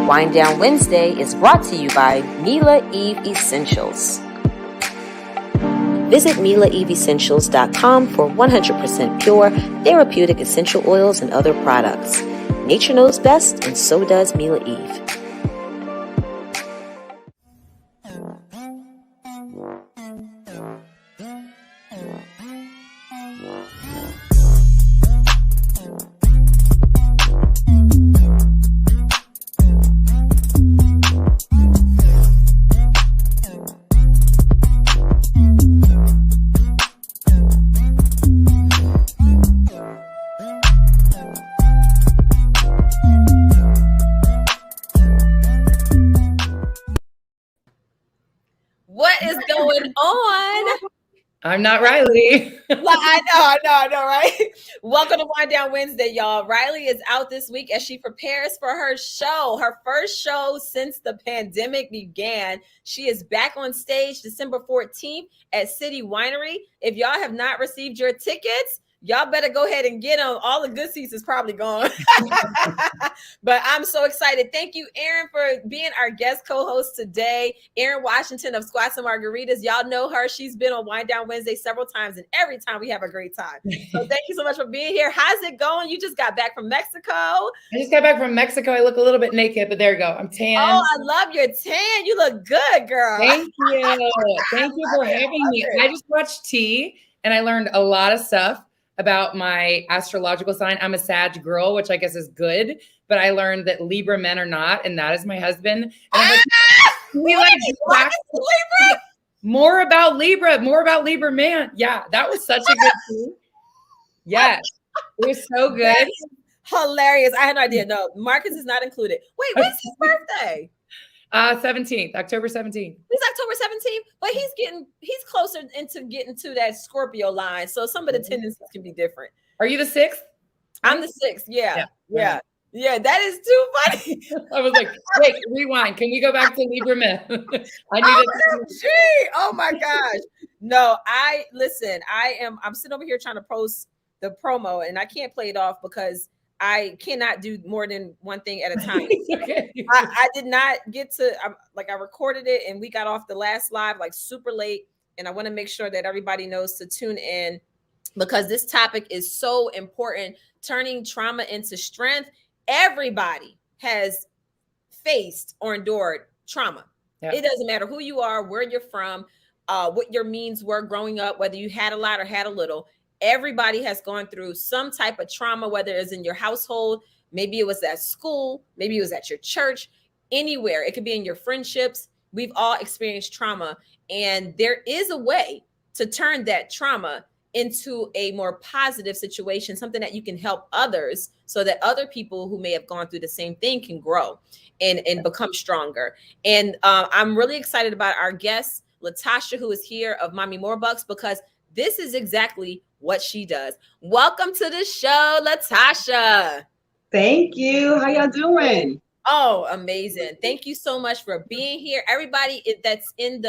Wind Down Wednesday is brought to you by Mila Eve Essentials. Visit MilaEveEssentials.com for 100% pure, therapeutic essential oils and other products. Nature knows best, and so does Mila Eve. What is going on? I'm not Riley. I know, right? Welcome to Wind Down Wednesday, y'all. Riley is out this week as she prepares for her show, her first show since the pandemic began. She is back on stage December 14th at City Winery. If y'all have not received your tickets, y'all better go ahead and get them. All the good seats is probably gone. But I'm so excited. Thank you, Erin, for being our guest co-host today. Erin Washington of Squats and Margaritas. Y'all know her. She's been on Wind Down Wednesday several times, and every time we have a great time. So thank you so much for being here. How's it going? You just got back from Mexico. I just got back from Mexico. I look a little bit naked, but there you go. I'm tan. Oh, I love your tan. You look good, girl. Thank you. Thank you for having me. I just watched T, and I learned a lot of stuff about my astrological sign. I'm a Sag girl, which I guess is good, but I learned that Libra men are not, and that is my husband. And I'm like, Libra? More about Libra man. Yeah, that was such a good thing. Yes, it was so good. Hilarious. I had no idea. No, Marcus is not included. Wait, when's his birthday? 17th, October 17th. He's October 17th, but he's closer into getting to that Scorpio line. So some of the tendencies can be different. Are you the 6th? I'm the 6th. Yeah. That is too funny. I was like, wait, rewind. Can we go back to Libra men? Oh my gosh. No, I'm sitting over here trying to post the promo, and I can't play it off because I cannot do more than one thing at a time. Okay. I did not get to, I recorded it and we got off the last live like super late. And I want to make sure that everybody knows to tune in because this topic is so important. Turning trauma into strength. Everybody has faced or endured trauma. Yep. It doesn't matter who you are, where you're from, what your means were growing up, whether you had a lot or had a little. Everybody has gone through some type of trauma, whether it's in your household, maybe it was at school, maybe it was at your church, anywhere. It could be in your friendships. We've all experienced trauma, and there is a way to turn that trauma into a more positive situation, something that you can help others so that other people who may have gone through the same thing can grow and become stronger. And I'm really excited about our guest, LaTasha, who is here of Mommy Morebucks, because this is exactly what she does. Welcome to the show, LaTasha. Thank you. How y'all doing? Oh, amazing. Thank you so much for being here. Everybody that's in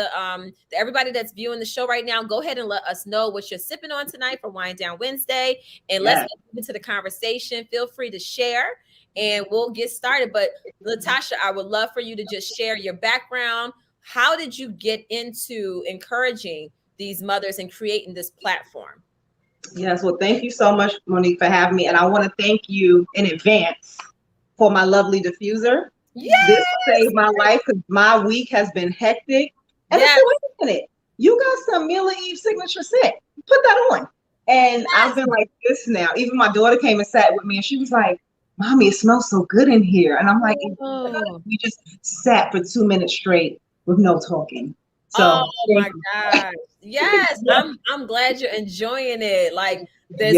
everybody that's viewing the show right now, go ahead and let us know what you're sipping on tonight for Wind Down Wednesday. And let's get into the conversation. Feel free to share and we'll get started. But LaTasha, I would love for you to just share your background. How did you get into encouraging these mothers and creating this platform? Yes, well, thank you so much, Monique, for having me. And I want to thank you in advance for my lovely diffuser. Yes! This saved my life because my week has been hectic. And I said, wait a minute, you got some Mila Eve signature scent. Put that on. And I've been like this now. Even my daughter came and sat with me and she was like, Mommy, it smells so good in here. And I'm like, we just sat for 2 minutes straight with no talking. So, oh my gosh. Yes, I'm glad you're enjoying it. Like this,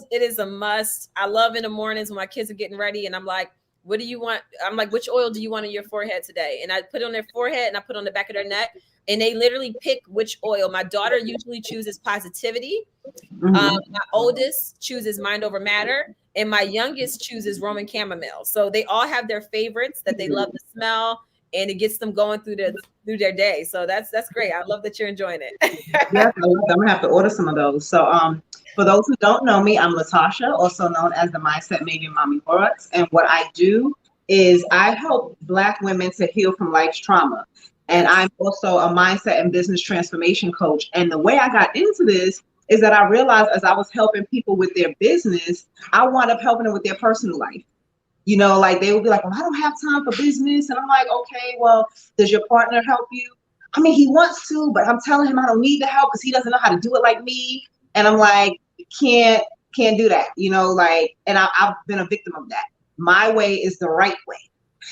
it is a must. I love in the mornings when my kids are getting ready and I'm like, what do you want? I'm like, which oil do you want on your forehead today? And I put it on their forehead and I put it on the back of their neck and they literally pick which oil. My daughter usually chooses positivity. My oldest chooses mind over matter and my youngest chooses Roman chamomile. So they all have their favorites that they love to smell. And it gets them going through their day. So that's great. I love that you're enjoying it. Yes, I'm gonna have to order some of those. So for those who don't know me, I'm LaTasha, also known as the Mindset Mommy Morebucks. And what I do is I help Black women to heal from life's trauma. And I'm also a mindset and business transformation coach. And the way I got into this is that I realized as I was helping people with their business, I wound up helping them with their personal life. You know, like they would be like, well, I don't have time for business. And I'm like, okay, well, does your partner help you? I mean, he wants to, but I'm telling him I don't need the help because he doesn't know how to do it like me. And I'm like, can't do that, you know, like, and I've been a victim of that. My way is the right way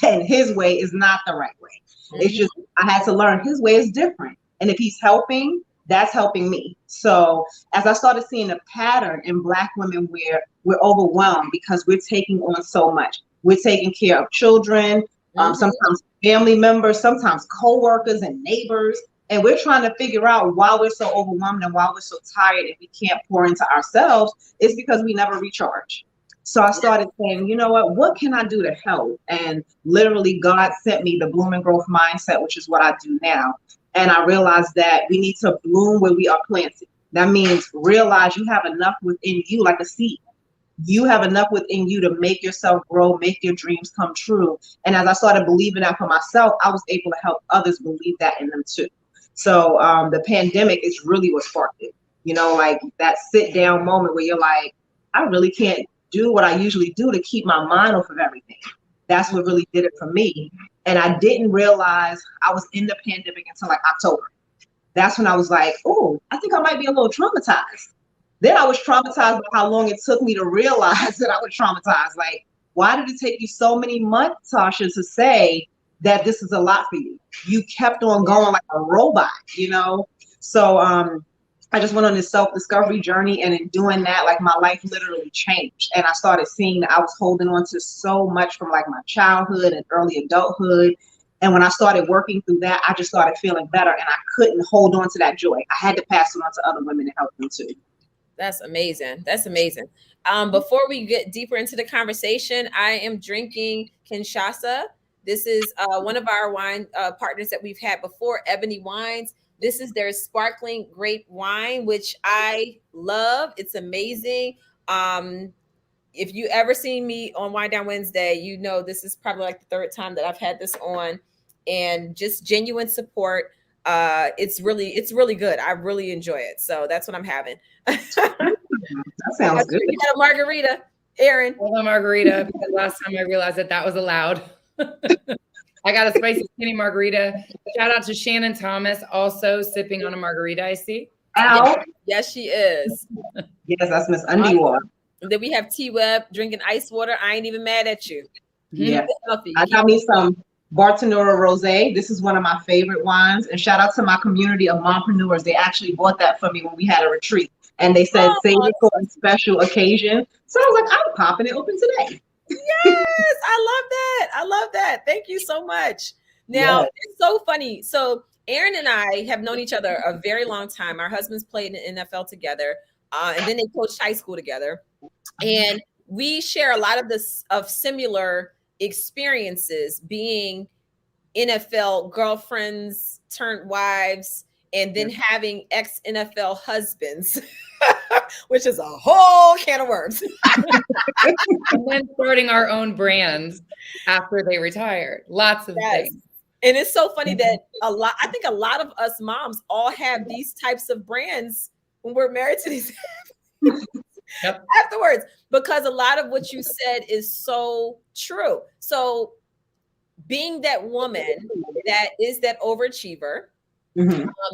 and his way is not the right way. It's just, I had to learn his way is different. And if he's helping, that's helping me. So as I started seeing a pattern in Black women where we're overwhelmed because we're taking on so much, we're taking care of children, sometimes family members, sometimes co-workers and neighbors. And we're trying to figure out why we're so overwhelmed and why we're so tired and we can't pour into ourselves. It's because we never recharge. So I started saying, you know what can I do to help? And literally God sent me the Bloom and Growth Mindset, which is what I do now. And I realized that we need to bloom where we are planted. That means realize you have enough within you, like a seed. You have enough within you to make yourself grow, make your dreams come true. And as I started believing that for myself, I was able to help others believe that in them too. So the pandemic is really what sparked it. You know, like that sit down moment where you're like, I really can't do what I usually do to keep my mind off of everything. That's what really did it for me. And I didn't realize I was in the pandemic until like October. That's when I was like, oh, I think I might be a little traumatized. Then I was traumatized by how long it took me to realize that I was traumatized. Like, why did it take you so many months, Tasha, to say that this is a lot for you? You kept on going like a robot, you know? So I just went on this self-discovery journey, and in doing that, like my life literally changed. And I started seeing that I was holding on to so much from like my childhood and early adulthood. And when I started working through that, I just started feeling better, and I couldn't hold on to that joy. I had to pass it on to other women and help them too. That's amazing. That's amazing. Before we get deeper into the conversation, I am drinking Kinshasa. This is one of our wine partners that we've had before, Ebony Wines. This is their sparkling grape wine, which I love. It's amazing. If you ever seen me on Wine Down Wednesday, you know this is probably like the third time that I've had this on, and just genuine support. It's really good. I really enjoy it. So that's what I'm having. That sounds good. You got a margarita, Aaron. I got a margarita because last time I realized that was allowed. I got a spicy skinny margarita. Shout out to Shannon Thomas, also sipping on a margarita, I see. Ow. Yes, she is. Yes, that's Miss Underwater. Then we have T-Web drinking ice water. I ain't even mad at you. Yeah. I got me some Bartender Rose. This is one of my favorite wines. And shout out to my community of Mompreneurs. They actually bought that for me when we had a retreat. And they said, save it for a special occasion. So I was like, I'm popping it open today. Yes, I love that. Thank you so much. Now, It's so funny. So Aaron and I have known each other a very long time. Our husbands played in the NFL together, and then they coached high school together. And we share a lot of similar experiences, being NFL girlfriends turned wives, and then having ex-NFL husbands, which is a whole can of worms. And then starting our own brands after they retired. Lots of things. And it's so funny that I think a lot of us moms all have these types of brands when we're married to these afterwards, because a lot of what you said is so true. So being that woman that is that overachiever,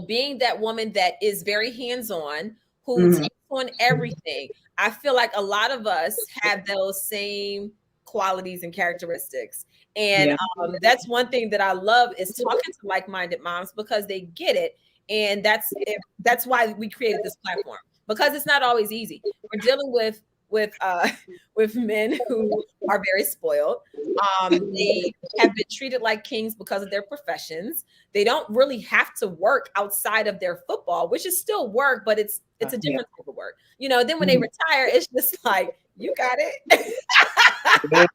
being that woman that is very hands-on, who takes on everything, I feel like a lot of us have those same qualities and characteristics. And that's one thing that I love, is talking to like-minded moms, because they get it. And that's why we created this platform, because it's not always easy. We're dealing with men who are very spoiled. They have been treated like kings because of their professions. They don't really have to work outside of their football, which is still work, but it's a different type of work. You know, then when they retire, it's just like, you got it.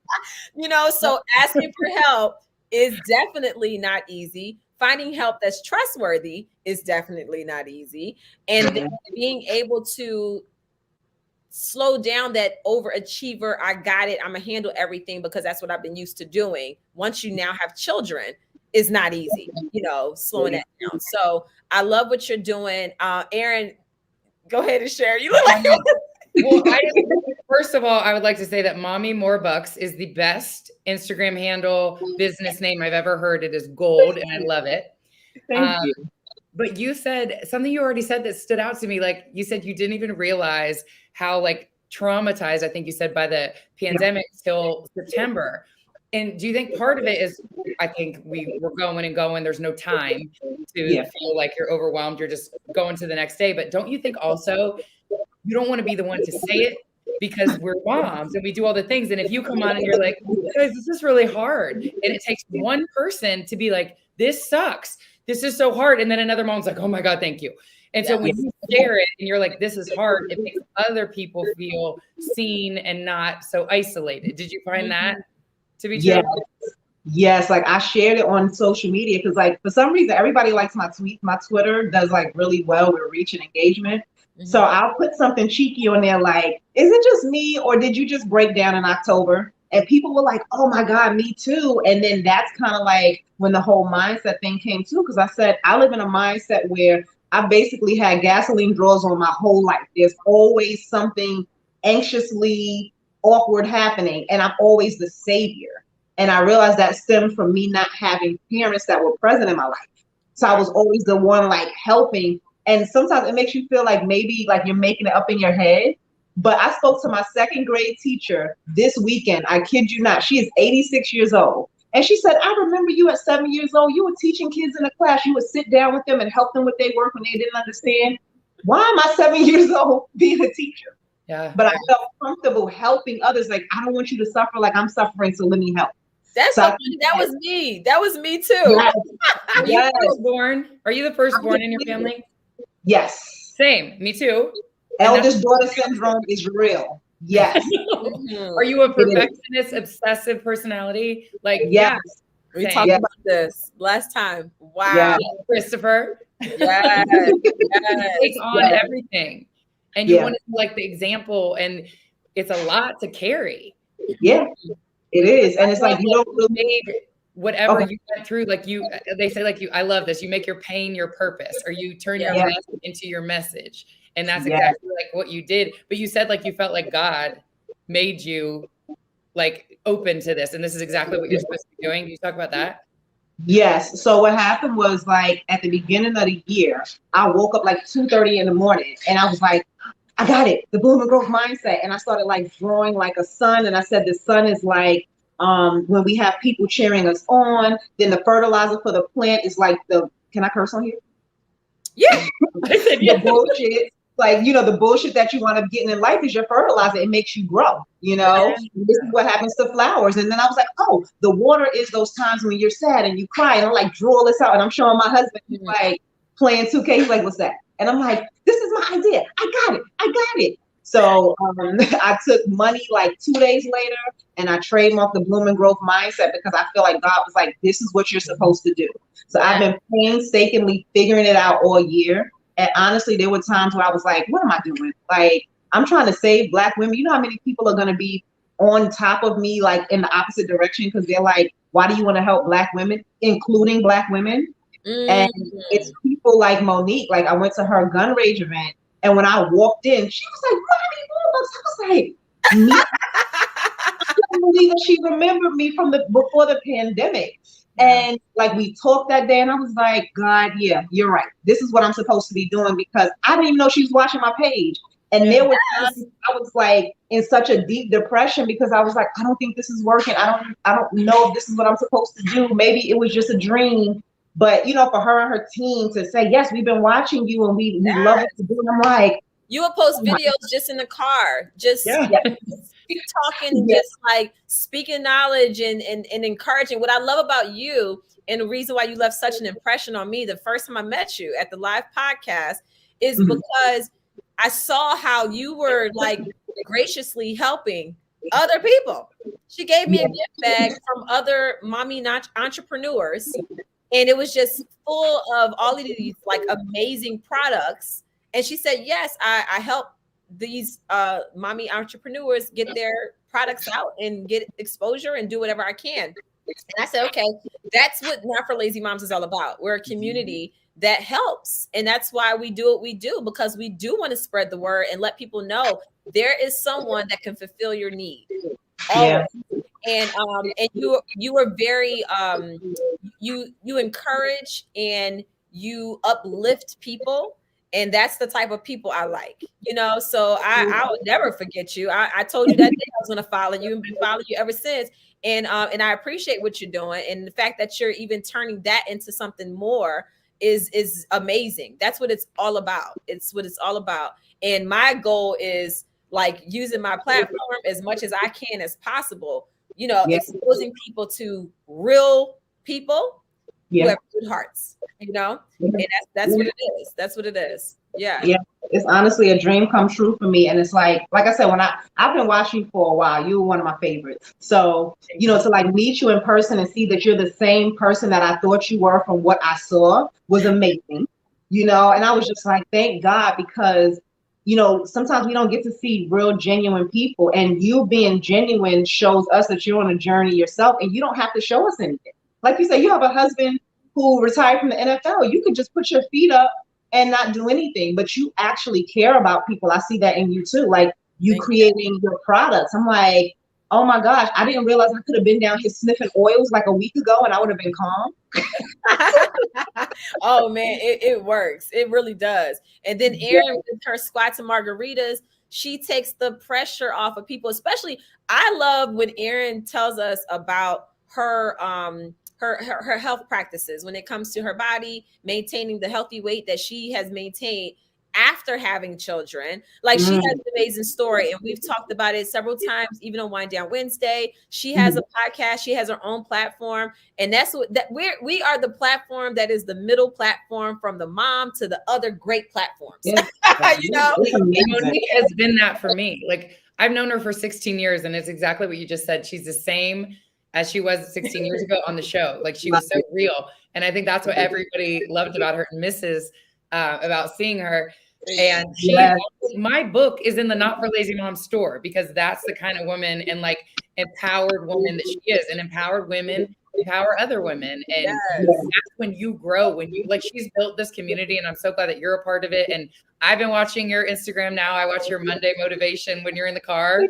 You know, so asking for help is definitely not easy. Finding help that's trustworthy is definitely not easy. And then being able to slow down that overachiever, I got it, I'm gonna handle everything because that's what I've been used to doing. Once you now have children, it's not easy, slowing that down. So I love what you're doing. Aaron, go ahead and share. You look like well, first of all, I would like to say that Mommy Morebucks is the best Instagram handle, business name I've ever heard. It is gold, and I love it. Thank you. But you said something you already said that stood out to me. Like you said, you didn't even realize how like traumatized, I think you said, by the pandemic till September. And do you think part of it is, I think we're going and going, there's no time to feel like you're overwhelmed. You're just going to the next day. But don't you think also you don't want to be the one to say it because we're moms and we do all the things. And if you come on and you're like, guys, this is really hard. And it takes one person to be like, this sucks. This is so hard. And then another mom's like, oh my God, thank you. And so when you share it and you're like, this is hard, it makes other people feel seen and not so isolated. Did you find that to be true? Yes. Like I shared it on social media because like for some reason, everybody likes my tweets. My Twitter does like really well with reach and engagement. So I'll put something cheeky on there like, is it just me or did you just break down in October? And people were like, oh my God, me too. And then that's kind of like when the whole mindset thing came too, because I said, I live in a mindset where I basically had gasoline drawers on my whole life. There's always something anxiously awkward happening. And I'm always the savior. And I realized that stemmed from me not having parents that were present in my life. So I was always the one like helping. And sometimes it makes you feel like maybe like you're making it up in your head. But I spoke to my second grade teacher this weekend. I kid you not. She is 86 years old. And she said, I remember you at 7 years old. You were teaching kids in a class. You would sit down with them and help them with their work when they didn't understand. Why am I 7 years old being a teacher? Yeah. But I felt comfortable helping others. Like, I don't want you to suffer like I'm suffering, so let me help. That's so funny. That was me. That was me too. Yes. Are you the firstborn in your family? Yes. Same. Me too. Eldest daughter syndrome is real. Yes. Are you a perfectionist, obsessive personality? Like, yes. We talked about this last time. Wow. Yeah. Christopher. Yes. Take on everything. And you want to be like the example, and it's a lot to carry. Yeah, it is. And it's like you don't really made whatever you went through, like they say, like I love this. You make your pain your purpose, or you turn your mess into your message. And that's exactly like what you did. But you said like you felt like God made you like open to this. And this is exactly what you're supposed to be doing. Can you talk about that? Yes. So what happened was like at the beginning of the year, I woke up like 2:30 in the morning and I was like, I got it. The bloom and growth mindset. And I started like drawing like a sun. And I said, the sun is like when we have people cheering us on, then the fertilizer for the plant is like can I curse on here? Yeah. I said, the bullshit. Like, the bullshit that you want to get in life is your fertilizer. It makes you grow, This is what happens to flowers. And then I was like, oh, the water is those times when you're sad and you cry. And I'm like, draw this out. And I'm showing my husband, he's like playing 2K. He's like, what's that? And I'm like, this is my idea. I got it. So I took money like 2 days later and I trademarked the bloom and growth mindset because I feel like God was like, this is what you're supposed to do. So I've been painstakingly figuring it out all year. And honestly, there were times where I was like, what am I doing? Like, I'm trying to save Black women. You know how many people are going to be on top of me, like in the opposite direction? Because they're like, why do you want to help Black women, including Black women? And it's people like Monique. Like, I went to her gun rage event. And when I walked in, she was like, Mommy Morebucks. I was like, I couldn't believe that she remembered me from before the pandemic. And like we talked that day and I was like, God, yeah, you're right. This is what I'm supposed to be doing because I didn't even know she was watching my page. And there were times I was like in such a deep depression because I was like, I don't think this is working. I don't know if this is what I'm supposed to do. Maybe it was just a dream. But, for her and her team to say, yes, we've been watching you and we love what you do. And I'm like, you would post videos just in the car, just keep talking and just like speaking knowledge and encouraging. What I love about you and the reason why you left such an impression on me the first time I met you at the live podcast is because I saw how you were like graciously helping other people. She gave me a gift bag from other mommy entrepreneurs. And it was just full of all of these like amazing products. And she said, yes, I help these mommy entrepreneurs get their products out and get exposure and do whatever I can. And I said, okay, that's what Not for Lazy Moms is all about. We're a community that helps. And that's why we do what we do, because we do want to spread the word and let people know there is someone that can fulfill your need. Always. And you were very you encourage and you uplift people. And that's the type of people I like, so I will never forget you. I told you that day I was going to follow you and been following you ever since. And I appreciate what you're doing. And the fact that you're even turning that into something more is amazing. That's what it's all about. It's what it's all about. And my goal is like using my platform as much as I can as possible, exposing people to real people who have good hearts, and that's what it is. That's what it is. Yeah. It's honestly a dream come true for me. And it's like I said, when I've been watching you for a while, you were one of my favorites. So, to like meet you in person and see that you're the same person that I thought you were from what I saw was amazing, and I was just like, thank God, because, sometimes we don't get to see real genuine people, and you being genuine shows us that you're on a journey yourself, and you don't have to show us anything. Like you said, you have a husband who retired from the NFL. You could just put your feet up and not do anything, but you actually care about people. I see that in you too. Like you creating your products. I'm like, oh my gosh, I didn't realize I could have been down here sniffing oils like a week ago and I would have been calm. Oh man, it works. It really does. And then Erin with her squats and margaritas, she takes the pressure off of people. Especially, I love when Erin tells us about her her health practices when it comes to her body, maintaining the healthy weight that she has maintained after having children. Like she has an amazing story, and we've talked about it several times, even on Wind Down Wednesday. She has a podcast, she has her own platform, and that's what we are the platform that is the middle platform from the mom to the other great platforms. Monique has been that for me. Like I've known her for 16 years, and it's exactly what you just said. She's the same as she was 16 years ago on the show. Like she was so real. And I think that's what everybody loved about her and misses about seeing her. And my book is in the Not for Lazy Mom store, because that's the kind of woman and like empowered woman that she is. And empowered women empower other women. And that's when you grow, when you like, she's built this community, and I'm so glad that you're a part of it. And I've been watching your Instagram now. I watch your Monday motivation when you're in the car.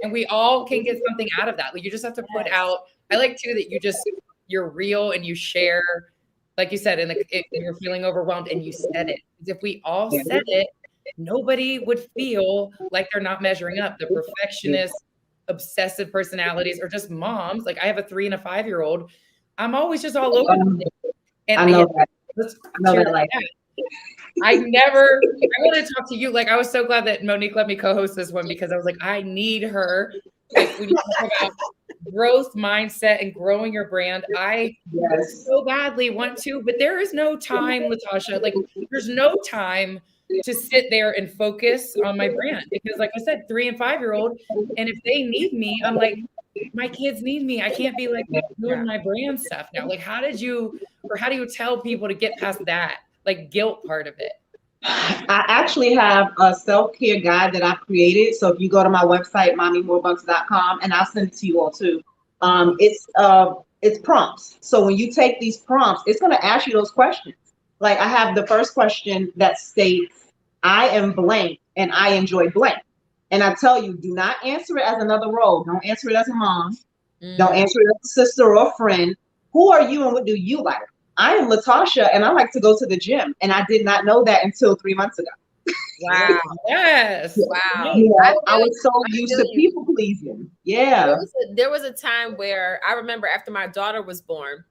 And we all can get something out of that. Like you just have to put out. I like too that you're real and you share, like you said, and you're feeling overwhelmed and you said it. Because if we all said it, nobody would feel like they're not measuring up. The perfectionist, obsessive personalities, or just moms. Like I have a 3 and a 5-year-old. I'm always just all over the place. And I know that. I want to talk to you. Like, I was so glad that Monique let me co-host this one, because I was like, I need her. Like, when you talk about growth mindset and growing your brand, I so badly want to, but there is no time, LaTasha. Like, there's no time to sit there and focus on my brand, because like I said, 3 and 5-year-old. And if they need me, I'm like, my kids need me. I can't be like doing my brand stuff now. Like, how do you tell people to get past that? Like guilt part of it? I actually have a self-care guide that I've created. So if you go to my website, mommymorebucks.com, and I'll send it to you all too. It's prompts. So when you take these prompts, it's going to ask you those questions. Like I have the first question that states, I am blank and I enjoy blank. And I tell you, do not answer it as another role. Don't answer it as a mom. Don't answer it as a sister or a friend. Who are you and what do you like? I am LaTasha and I like to go to the gym. And I did not know that until 3 months ago. Wow. Yes. Wow. I was so used to people pleasing. Yeah. There was a time where I remember after my daughter was born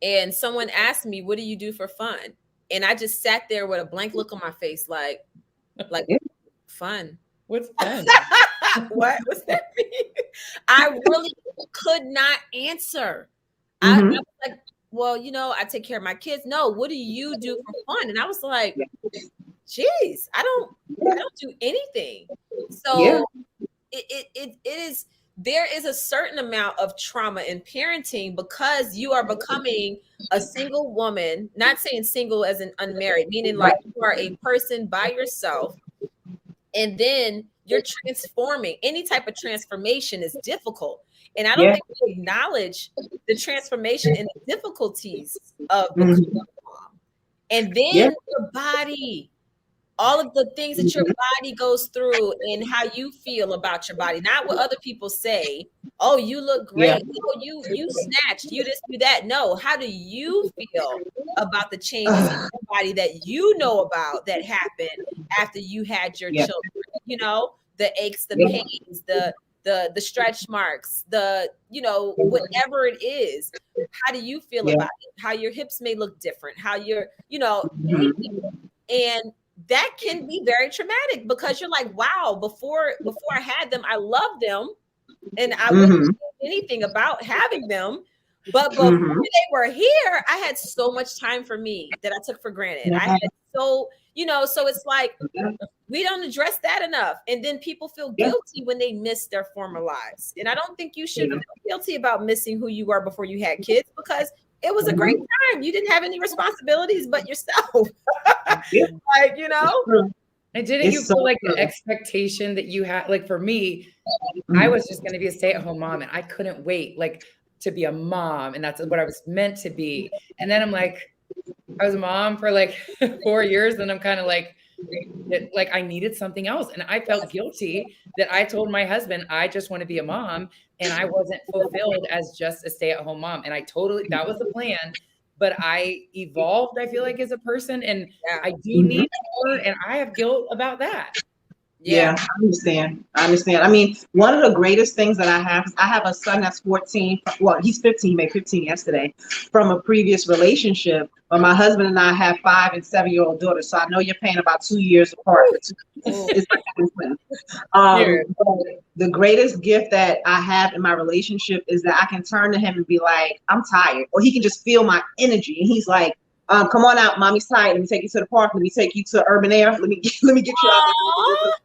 and someone asked me, what do you do for fun? And I just sat there with a blank look on my face, like fun. What's fun? What's that mean? I really could not answer. I was like, well, I take care of my kids. No, what do you do for fun? And I was like, geez, I don't do anything. So it is, there is a certain amount of trauma in parenting because you are becoming a single woman, not saying single as in unmarried, meaning like you are a person by yourself And then you're transforming. Any type of transformation is difficult. And I don't think we acknowledge the transformation and the difficulties of becoming a mom. And then your body, all of the things that your body goes through and how you feel about your body, not what other people say. Oh, you look great. Oh, you snatched, you this, you that. No, how do you feel about the changes in your body that you know about that happened after you had your children? You know, the aches, the pains, the stretch marks, the, you know, whatever it is. How do you feel about it? How your hips may look different, how you're, you know, and that can be very traumatic because you're like, wow, before I had them, I loved them and I wouldn't do anything about having them. But before they were here, I had so much time for me that I took for granted. I had so, you know, so it's like we don't address that enough. And then people feel guilty when they miss their former lives. And I don't think you should feel guilty about missing who you were before you had kids, because it was a great time. You didn't have any responsibilities but yourself. Like, you know. And didn't you feel like the expectation that you had, like for me, I was just going to be a stay-at-home mom and I couldn't wait like to be a mom. And that's what I was meant to be. And then I'm like, I was a mom for like 4 years and I'm kind of like I needed something else. And I felt guilty that I told my husband, I just want to be a mom. And I wasn't fulfilled as just a stay-at-home mom. And that was the plan. But I evolved, I feel like, as a person. And I do need more. And I have guilt about that. Yeah, I understand. I mean, one of the greatest things that I have a son that's 14. Well, he's 15, made 15 yesterday, from a previous relationship. But my husband and I have 5- and 7-year-old daughters. So I know you're paying about 2 years apart. It's the greatest gift that I have in my relationship is that I can turn to him and be like, I'm tired. Or he can just feel my energy. And he's like, come on out, mommy's tired. Let me take you to the park. Let me take you to urban air. Let me get you out.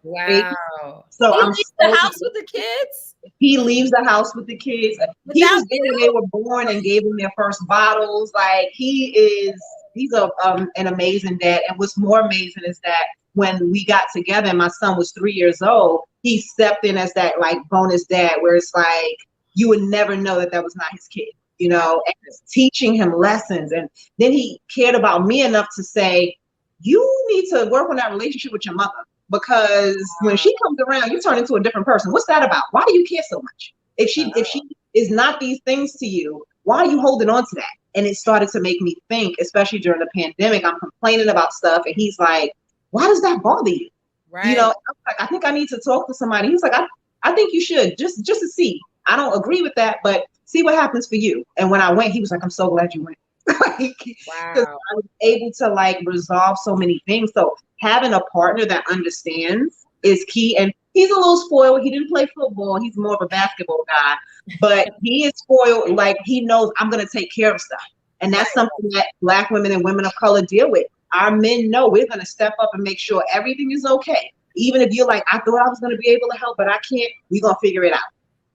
Wow. So he leaves the house with the kids. He leaves the house with the kids. He was there when they were born and gave them their first bottles. Like he's an amazing dad. And what's more amazing is that when we got together and my son was 3 years old, he stepped in as that like bonus dad, where it's like you would never know that was not his kid. You know, and teaching him lessons. And then he cared about me enough to say, you need to work on that relationship with your mother, because when she comes around, you turn into a different person. What's that about? Why do you care so much? If she is not these things to you, why are you holding on to that? And it started to make me think, especially during the pandemic, I'm complaining about stuff. And he's like, why does that bother you? Right. You know, I'm like, I think I need to talk to somebody. He's like, I think you should just to see. I don't agree with that, but see what happens for you. And when I went, he was like, I'm so glad you went. Because I was able to like resolve so many things. So having a partner that understands is key. And he's a little spoiled. He didn't play football. He's more of a basketball guy, but he is spoiled. Like he knows I'm going to take care of stuff. And that's something that Black women and women of color deal with. Our men know we're going to step up and make sure everything is okay. Even if you're like, I thought I was going to be able to help, but I can't, we're going to figure it out.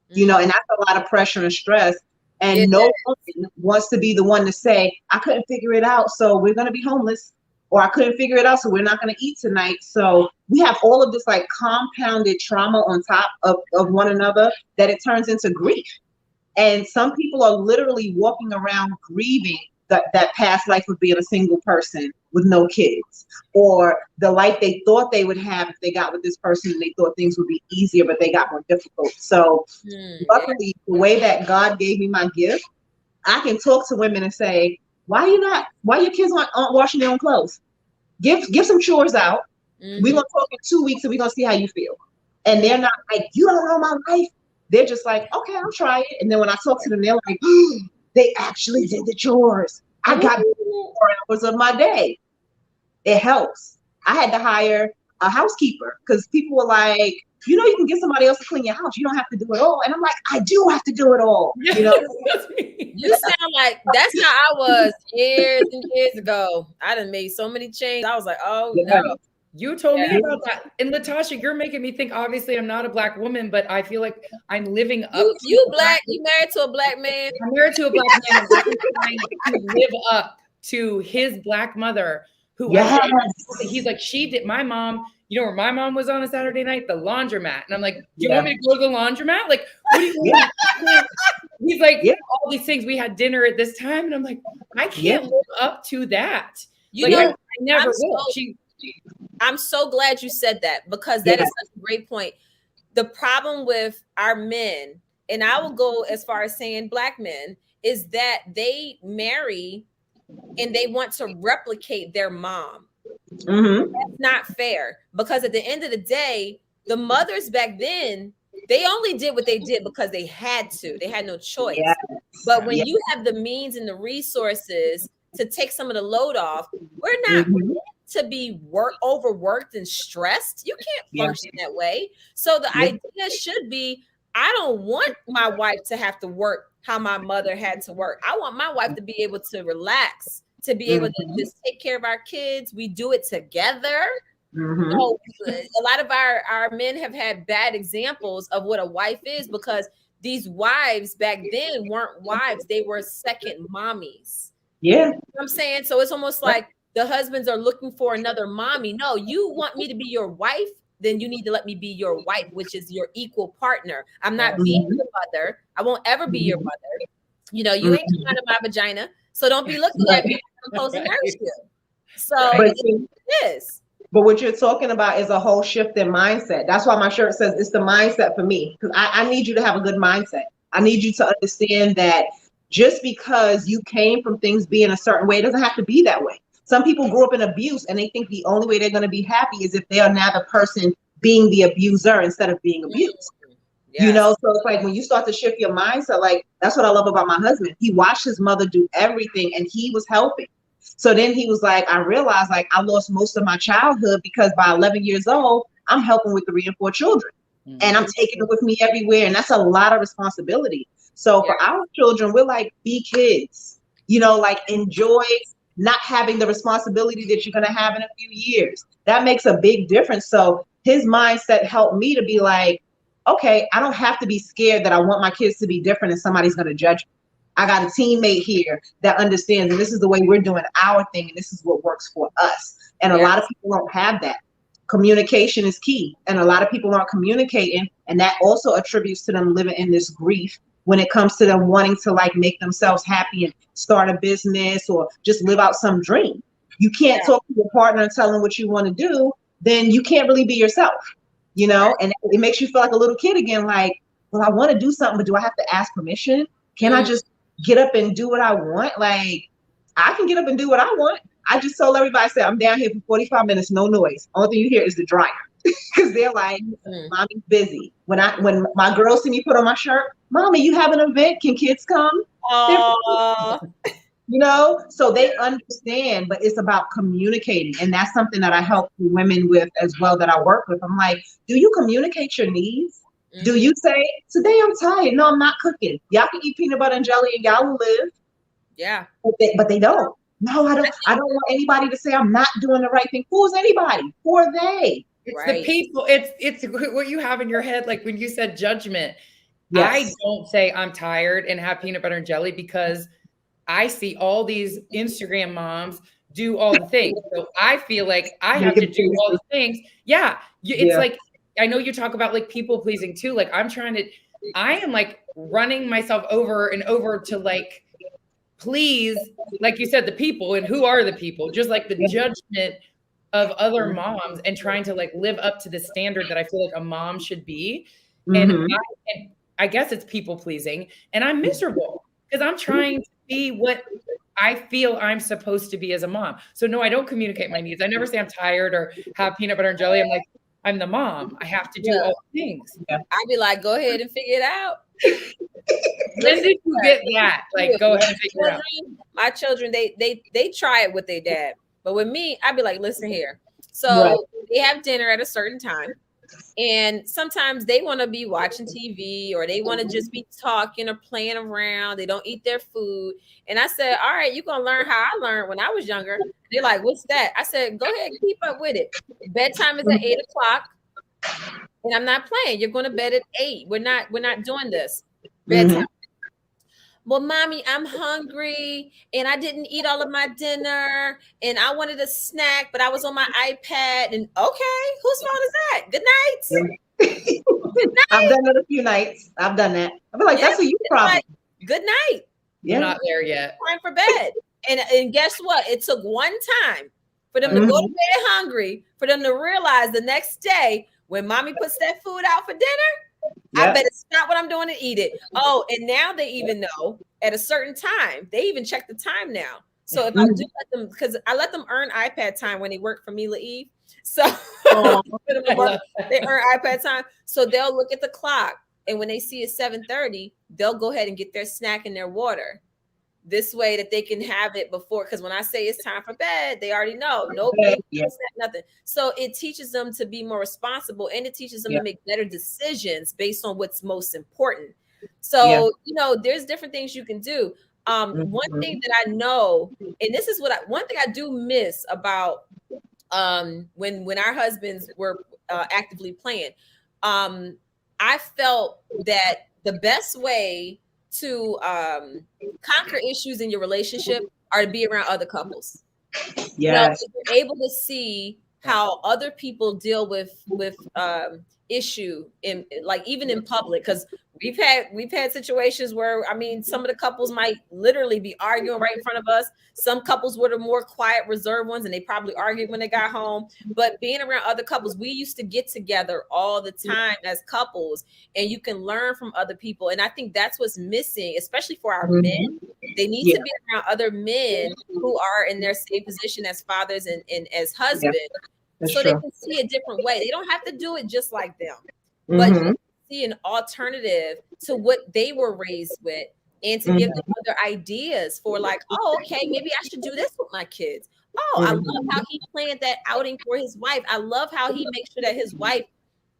You know, and that's a lot of pressure and stress. And no one wants to be the one to say, I couldn't figure it out, so we're going to be homeless. Or I couldn't figure it out, so we're not going to eat tonight. So we have all of this like compounded trauma on top of one another that it turns into grief. And some people are literally walking around grieving that past life of being a single person with no kids, or the life they thought they would have if they got with this person and they thought things would be easier, but they got more difficult. So luckily, the way that God gave me my gift, I can talk to women and say, why your kids aren't washing their own clothes? Give some chores out. We're going to talk in 2 weeks and we're going to see how you feel. And they're not like, you don't know my life. They're just like, okay, I'll try it. And then when I talk to them, they're like, they actually did the chores. I got 4 hours of my day. It helps. I had to hire a housekeeper because people were like, you know, you can get somebody else to clean your house. You don't have to do it all. And I'm like, I do have to do it all. You know, you sound like that's how I was years and years ago. I done made so many changes. I was like, oh no. You told me about that. And LaTasha, you're making me think, obviously I'm not a Black woman, but I feel like I'm living up. You Black, you married to a Black man. I'm married to a Black man. And I'm trying to live up to his Black mother who he's like, my mom, you know where my mom was on a Saturday night? The laundromat. And I'm like, do you want me to go to the laundromat? Like, what do you want? He's like, all these things. We had dinner at this time. And I'm like, I can't live up to that. You know, I never will. I'm so glad you said that, because that is such a great point. The problem with our men, and I will go as far as saying Black men, is that they marry and they want to replicate their mom. That's not fair, because at the end of the day, the mothers back then, they only did what they did because they had to. They had no choice. But when you have the means and the resources to take some of the load off, we're not meant to be overworked and stressed. You can't function that way. So the idea should be, I don't want my wife to have to work how my mother had to work. I want my wife to be able to relax, to be able to just take care of our kids. We do it together. So a lot of our men have had bad examples of what a wife is, because these wives back then weren't wives. They were second mommies. You know what I'm saying? So it's almost like the husbands are looking for another mommy. No, you want me to be your wife? Then you need to let me be your wife, which is your equal partner. I'm not being your mother. I won't ever be your mother. You know, you ain't coming out of my vagina. So don't be looking at me. I'm supposed to nourish you. So it is. But what you're talking about is a whole shift in mindset. That's why my shirt says it's the mindset for me. Because I need you to have a good mindset. I need you to understand that just because you came from things being a certain way, it doesn't have to be that way. Some people grew up in abuse and they think the only way they're going to be happy is if they are now the person being the abuser instead of being abused. You know, so it's like when you start to shift your mindset, like that's what I love about my husband. He watched his mother do everything and he was helping. So then he was like, I realized like I lost most of my childhood because by 11 years old, I'm helping with 3 and 4 children and I'm taking it with me everywhere. And that's a lot of responsibility. So for our children, we're like, be kids, you know, like enjoy not having the responsibility that you're going to have in a few years. That makes a big difference. So his mindset helped me to be like, okay, I don't have to be scared that I want my kids to be different and somebody's going to judge me. I got a teammate here that understands, and this is the way we're doing our thing, and this is what works for us. And a lot of people don't have that. Communication is key, and a lot of people aren't communicating, and that also attributes to them living in this grief when it comes to them wanting to like make themselves happy and start a business or just live out some dream. You can't talk to your partner and tell them what you want to do, then you can't really be yourself, you know, and it makes you feel like a little kid again, like, well, I want to do something, but do I have to ask permission? Can I just get up and do what I want? Like, I can get up and do what I want. I just told everybody, I said, I'm down here for 45 minutes, no noise. Only thing you hear is the dryer. Because they're like, Mommy's busy. When my girls see me put on my shirt, Mommy, you have an event? Can kids come? You know, so they understand, but it's about communicating. And that's something that I help women with as well that I work with. I'm like, do you communicate your needs? Do you say, today I'm tired? No, I'm not cooking. Y'all can eat peanut butter and jelly and y'all will live. Yeah. But they don't. No, I don't want anybody to say I'm not doing the right thing. Who's anybody? Who are they? It's the people. It's what you have in your head. Like when you said judgment, I don't say I'm tired and have peanut butter and jelly because I see all these Instagram moms do all the things. So I feel like I have to do all the things. Yeah. It's like, I know you talk about like people pleasing too. Like I am like running myself over and over to like, please, like you said, the people, and who are the people? Just like the judgment of other moms and trying to like live up to the standard that I feel like a mom should be. And I guess it's people pleasing, and I'm miserable because I'm trying to be what I feel I'm supposed to be as a mom. So no, I don't communicate my needs. I never say I'm tired or have peanut butter and jelly. I'm like, I'm the mom. I have to do all the things. I'd be like, go ahead and figure it out. When did you get that? Like, go ahead and figure it out. My children, they try it with their dad. But with me, I'd be like, listen here. So they have dinner at a certain time. And sometimes they want to be watching TV or they want to just be talking or playing around. They don't eat their food. And I said, all right, you're going to learn how I learned when I was younger. They're like, what's that? I said, go ahead, keep up with it. Bedtime is at 8:00. And I'm not playing. You're going to bed at 8. We're not doing this. Bedtime. well, mommy, I'm hungry and I didn't eat all of my dinner and I wanted a snack, but I was on my iPad. And okay, whose fault is that? Good night. Good night. I've done it a few nights. I've done that. I feel like that's a you problem. Like, good night. Yeah. I'm not there yet. Time for bed. And guess what? It took one time for them to go to bed hungry, for them to realize the next day when mommy puts that food out for dinner, I better stop what I'm doing and eat it. Oh, and now they even know at a certain time. They even check the time now. So if I do let them, because I let them earn iPad time when they work for me, Eve. So they earn iPad time. So they'll look at the clock, and when they see it's 7:30, they'll go ahead and get their snack and their water. This way that they can have it before, because when I say it's time for bed, they already know. Nothing. So it teaches them to be more responsible, and it teaches them to make better decisions based on what's most important. So, there's different things you can do. One thing that I know, and this is one thing I do miss about when our husbands were actively playing, I felt that the best way to conquer issues in your relationship are to be around other couples. Yes. If you're able to see how other people deal with issue in, like, even in public, because we've had situations where, I mean, some of the couples might literally be arguing right in front of us. Some couples were the more quiet, reserved ones, and they probably argued when they got home. But being around other couples, we used to get together all the time as couples, and you can learn from other people. And I think that's what's missing, especially for our men. They need to be around other men who are in their same position as fathers and as husbands. So they can see a different way. They don't have to do it just like them, but you see an alternative to what they were raised with, and to give them other ideas for, like, oh, okay, maybe I should do this with my kids. Oh, I love how he planned that outing for his wife. I love how he makes sure that his wife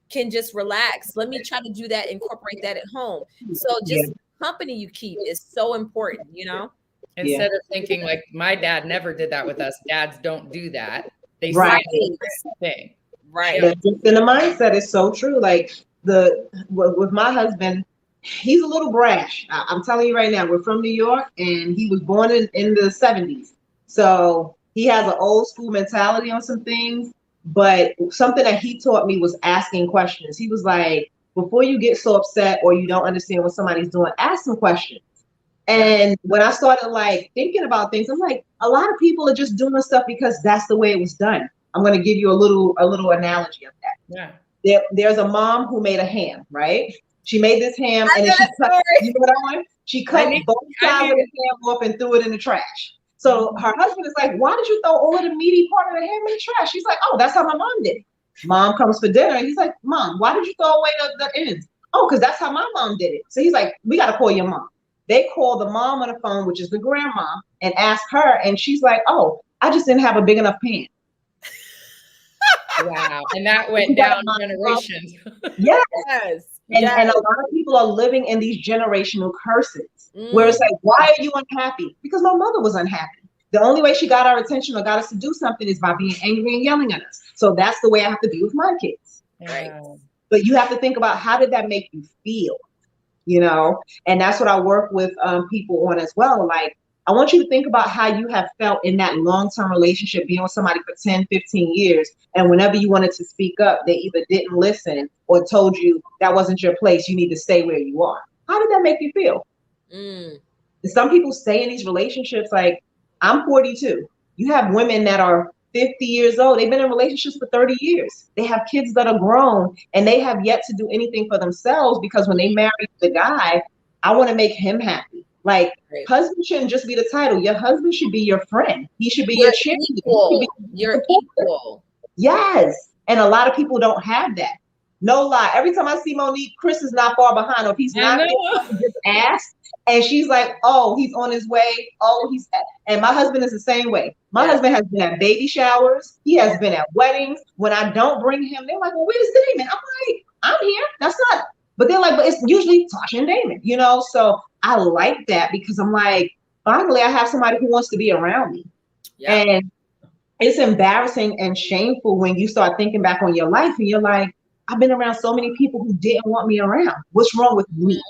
can just relax. Let me try to do that, incorporate that at home. So just company you keep is so important, Instead of thinking like, my dad never did that with us. Dads don't do that. They right. Thing. Right. Just in the mindset is so true. Like with my husband, he's a little brash. I'm telling you right now, we're from New York, and he was born in the 70s. So he has an old school mentality on some things, but something that he taught me was asking questions. He was like, before you get so upset or you don't understand what somebody's doing, ask some questions. And when I started like thinking about things, I'm like, a lot of people are just doing stuff because that's the way it was done. I'm going to give you a little analogy of that. Yeah. There's a mom who made a ham, right? She made this ham, and then she cut both sides of the ham off and threw it in the trash. So her husband is like, why did you throw all of the meaty part of the ham in the trash? She's like, oh, that's how my mom did it. Mom comes for dinner, and he's like, Mom, why did you throw away the ends? Oh, because that's how my mom did it. So he's like, we got to call your mom. They call the mom on the phone, which is the grandma, and ask her, and she's like, oh, I just didn't have a big enough pan. Wow. And that went down generations. Yes. And a lot of people are living in these generational curses where it's like, why are you unhappy? Because my mother was unhappy. The only way she got our attention or got us to do something is by being angry and yelling at us. So that's the way I have to be with my kids. Right. But you have to think about, how did that make you feel? And that's what I work with people on as well. Like, I want you to think about how you have felt in that long-term relationship, being with somebody for 10, 15 years. And whenever you wanted to speak up, they either didn't listen or told you that wasn't your place. You need to stay where you are. How did that make you feel? And some people stay in these relationships. Like, I'm 42. You have women that are 50 years old. They've been in relationships for 30 years. They have kids that are grown, and they have yet to do anything for themselves, because when they marry the guy, I want to make him happy. Like, husband shouldn't just be the title. Your husband should be your friend. He should be your cheerleader. You're equal. Yes. And a lot of people don't have that. No lie. Every time I see Monique, Chris is not far behind. Or if he's not, just ask. And she's like, oh, he's on his way. Oh, and my husband is the same way. My husband has been at baby showers. He has been at weddings. When I don't bring him, they're like, well, where's Damon? I'm like, I'm here. That's not. But they're like, but it's usually Tasha and Damon, So I like that, because I'm like, finally, I have somebody who wants to be around me. Yeah. And it's embarrassing and shameful when you start thinking back on your life and you're like, I've been around so many people who didn't want me around. What's wrong with me?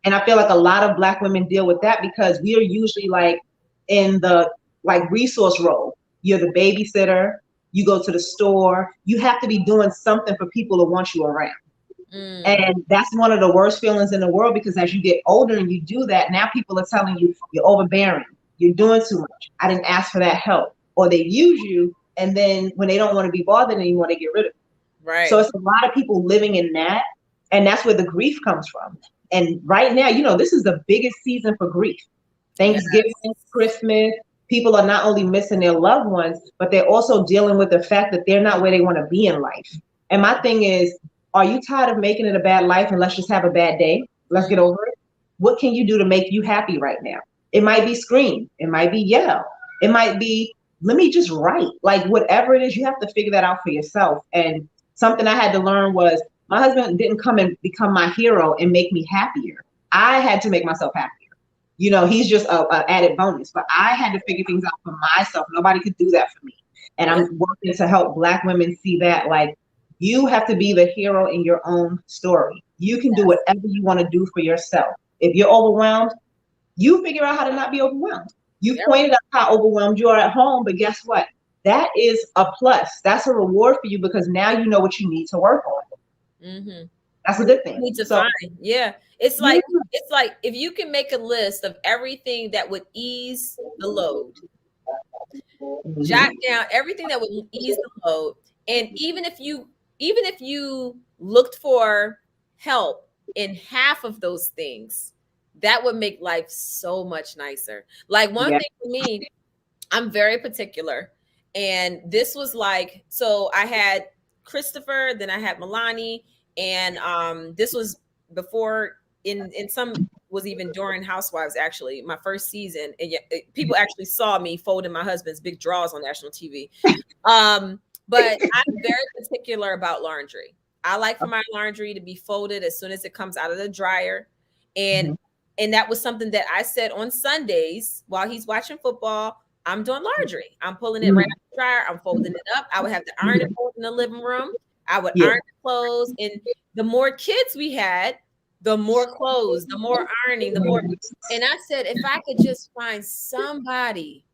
And I feel like a lot of Black women deal with that because we are usually like in the like resource role. You're the babysitter, you go to the store, you have to be doing something for people to want you around. And that's one of the worst feelings in the world, because as you get older and you do that, now people are telling you you're overbearing, you're doing too much, I didn't ask for that help. Or they use you, and then when they don't want to be bothered anymore, they get rid of you. Right. So it's a lot of people living in that, and that's where the grief comes from. And right now, you know, this is the biggest season for grief. Thanksgiving, Christmas, people are not only missing their loved ones, but they're also dealing with the fact that they're not where they want to be in life. And my thing is, are you tired of making it a bad life and let's just have a bad day? Let's get over it. What can you do to make you happy right now? It might be scream. It might be yell. It might be, let me just write. Like whatever it is, you have to figure that out for yourself. And something I had to learn was my husband didn't come and become my hero and make me happier. I had to make myself happier. You know, he's just an added bonus, but I had to figure things out for myself. Nobody could do that for me. And I'm working to help Black women see that, like, you have to be the hero in your own story. You can do whatever you want to do for yourself. If you're overwhelmed, you figure out how to not be overwhelmed. You pointed out how overwhelmed you are at home, but guess what? That is a plus. That's a reward for you because now you know what you need to work on. That's a good thing. You need to find. Yeah. It's like if you can make a list of everything that would ease the load, jot down everything that would ease the load. And even if you looked for help in half of those things, that would make life so much nicer. Like one thing for me, I'm very particular. And this was like, so I had Christopher, then I had Milani, and this was before in some was even during Housewives, actually, my first season. And people actually saw me folding my husband's big drawers on national TV. But I'm very particular about laundry. I like for my laundry to be folded as soon as it comes out of the dryer. And that was something that I said on Sundays while he's watching football. I'm doing laundry. I'm pulling it right out the dryer. I'm folding it up. I would have to iron it in the living room. I would iron the clothes. And the more kids we had, the more clothes, the more ironing, the more. And I said, if I could just find somebody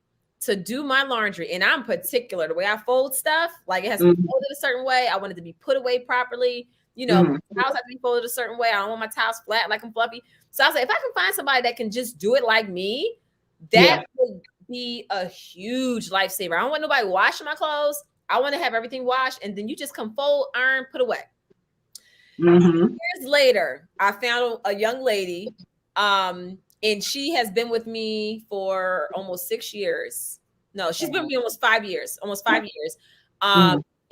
to do my laundry, and I'm particular, the way I fold stuff, like it has to be folded a certain way. I want it to be put away properly. You know, towels have to be folded a certain way. I don't want my towels flat like I'm fluffy. So I was like, if I can find somebody that can just do it like me, that would be a huge lifesaver. I don't want nobody washing my clothes. I want to have everything washed, and then you just come fold, iron, put away. Years later, I found a young lady, and she has been with me for almost 6 years. No, she's been with me almost 5 years.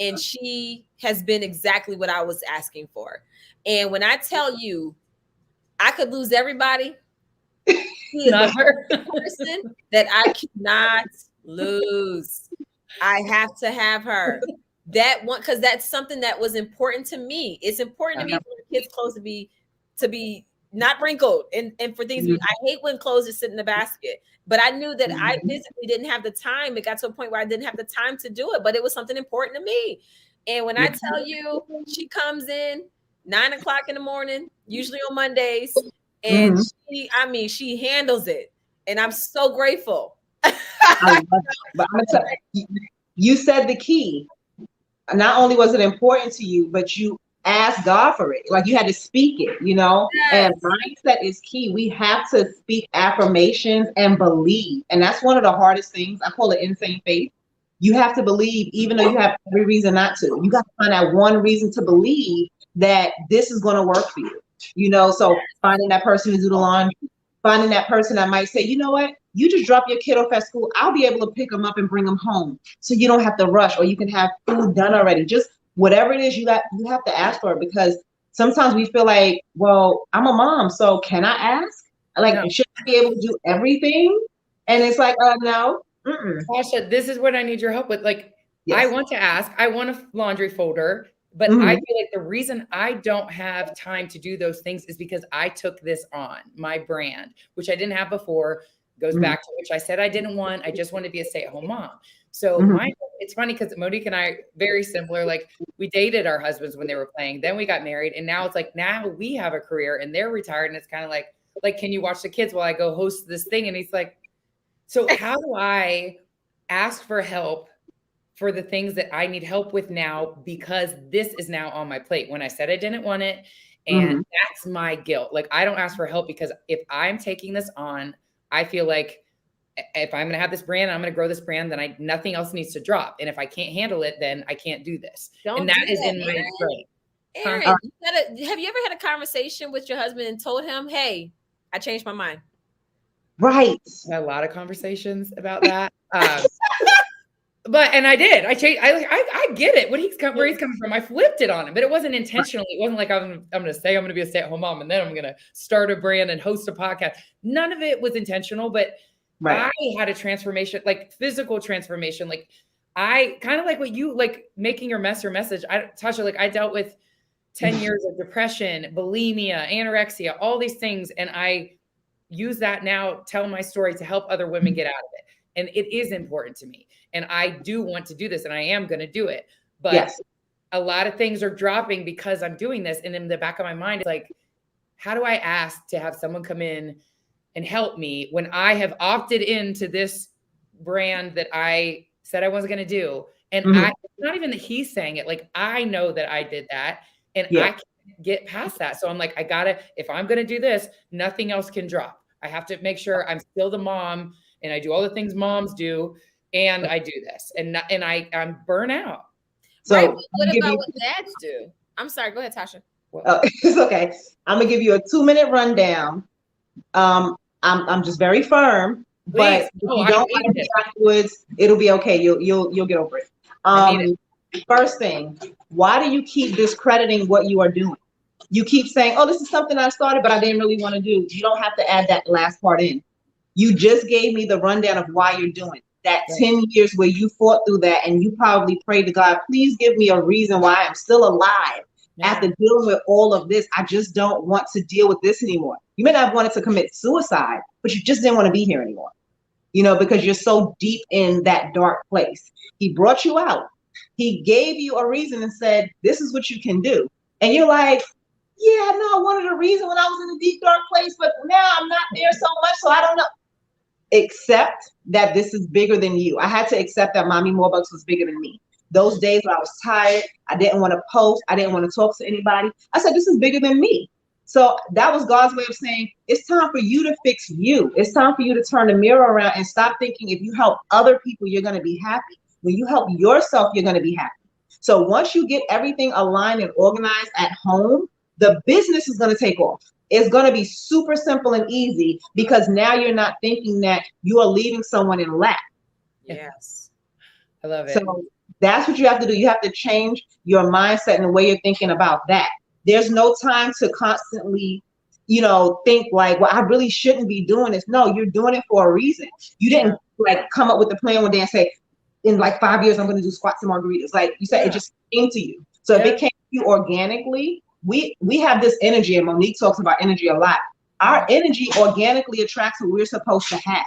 And she has been exactly what I was asking for. And when I tell you, I could lose everybody, she is the person that I cannot lose. I have to have her. That one, because that's something that was important to me. It's important to me for the kids' clothes to be not wrinkled and for things. I hate when clothes just sit in the basket. But I knew that I physically didn't have the time. It got to a point where I didn't have the time to do it, but it was something important to me. And when I tell you, she comes in 9 o'clock in the morning, usually on Mondays, and she handles it. And I'm so grateful. But I'm gonna tell you said the key. Not only was it important to you, but you asked God for it. Like you had to speak it, you know? And mindset is key. We have to speak affirmations and believe. And that's one of the hardest things. I call it insane faith. You have to believe, even though you have every reason not to. You got to find that one reason to believe that this is going to work for you. You know, so finding that person to do the laundry, finding that person that might say, you know what? You just drop your kid off at school. I'll be able to pick them up and bring them home. So you don't have to rush, or you can have food done already. Just whatever it is you have to ask for it, because sometimes we feel like, well, I'm a mom, so can I ask? Like, should I be able to do everything? And it's like, no. Tasha, this is what I need your help with. Like, I want to ask, I want a laundry folder, but I feel like the reason I don't have time to do those things is because I took this on my brand, which I didn't have before. Goes back to which I said I didn't want. I just wanted to be a stay-at-home mom. So it's funny because Monique and I, very similar. Like we dated our husbands when they were playing. Then we got married. And now it's like, now we have a career and they're retired. And it's kind of like, like, can you watch the kids while I go host this thing? And he's like, so how do I ask for help for the things that I need help with now, because this is now on my plate when I said I didn't want it. And that's my guilt. Like, I don't ask for help because if I'm taking this on, I feel like if I'm going to have this brand, I'm going to grow this brand, then nothing else needs to drop. And if I can't handle it, then I can't do this. And that is in my brain. Aaron, have you ever had a conversation with your husband and told him, hey, I changed my mind? Right. I had a lot of conversations about that. And I did. I changed. I get it. Where he's coming from. I flipped it on him, but it wasn't intentionally. It wasn't like I'm going to say I'm going to be a stay-at-home mom and then I'm going to start a brand and host a podcast. None of it was intentional, but I had a transformation, like physical transformation. Like I kind of like what you like making your mess your message. Tasha, like I dealt with 10 years of depression, bulimia, anorexia, all these things, and I use that now, tell my story to help other women get out of it. And it is important to me. And I do want to do this and I am going to do it. But a lot of things are dropping because I'm doing this. And in the back of my mind, it's like, how do I ask to have someone come in and help me when I have opted into this brand that I said I wasn't going to do? And it's not even that he's saying it. Like, I know that I did that and I can't get past that. So I'm like, if I'm going to do this, nothing else can drop. I have to make sure I'm still the mom and I do all the things moms do. And I do this and I'm burnout. So what about what dads do? I'm sorry. Go ahead, Tasha. It's okay. I'm going to give you a 2-minute rundown. I'm just very firm, but if you don't like it afterwards, it'll be okay. You'll get over it. First thing, why do you keep discrediting what you are doing? You keep saying, oh, this is something I started, but I didn't really want to do. You don't have to add that last part in. You just gave me the rundown of why you're doing it. That 10 years where you fought through that and you probably prayed to God, please give me a reason why I'm still alive after dealing with all of this. I just don't want to deal with this anymore. You may not have wanted to commit suicide, but you just didn't want to be here anymore, because you're so deep in that dark place. He brought you out. He gave you a reason and said, this is what you can do. And you're like, yeah, no, I wanted a reason when I was in a deep, dark place, but now I'm not there so much, so I don't know. Accept that this is bigger than you. I had to accept that Mommy Morebucks was bigger than me. Those days when I was tired, I didn't want to post, I didn't want to talk to anybody. I said, this is bigger than me. So that was God's way of saying, it's time for you to fix you. It's time for you to turn the mirror around and stop thinking if you help other people, you're going to be happy. When you help yourself, you're going to be happy. So once you get everything aligned and organized at home, the business is going to take off. It's going to be super simple and easy because now you're not thinking that you are leaving someone in lack. Yes. I love it. So that's what you have to do. You have to change your mindset and the way you're thinking about that. There's no time to constantly, think like, well, I really shouldn't be doing this. No, you're doing it for a reason. You didn't come up with the plan one day and say, in like 5 years, I'm going to do squats and margaritas. Like you said, it just came to you. So if it came to you organically, we have this energy, and Monique talks about energy a lot. Our energy organically attracts what we're supposed to have.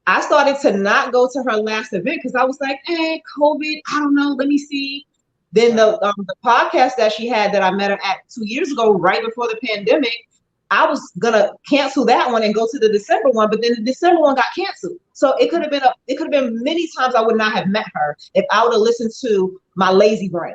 I started to not go to her last event because I was like, COVID, I don't know, let me see. Then the podcast that she had that I met her at 2 years ago, right before the pandemic, I was gonna cancel that one and go to the December one, but then the December one got canceled. So it could have been many times I would not have met her if I would have listened to my lazy brain.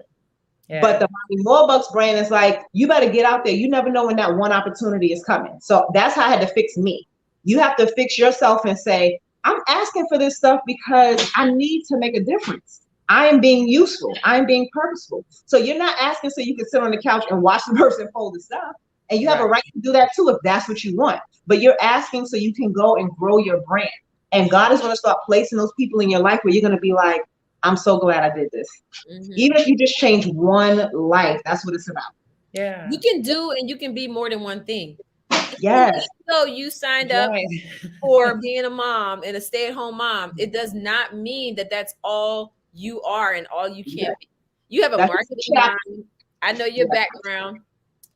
Yeah. But the Mommy Morebucks brain is like, you better get out there. You never know when that one opportunity is coming. So that's how I had to fix me. You have to fix yourself and say, I'm asking for this stuff because I need to make a difference. I am being useful. I am being purposeful. So you're not asking so you can sit on the couch and watch the person fold the stuff. And you have a right to do that too if that's what you want. But you're asking so you can go and grow your brand. And God is going to start placing those people in your life where you're going to be like, I'm so glad I did this. Mm-hmm. Even if you just change one life, that's what it's about. Yeah. You can do and you can be more than one thing. Yes. So you signed up for being a mom and a stay-at-home mom. It does not mean that that's all you are and all you can be. You have a marketing mind. I know your background.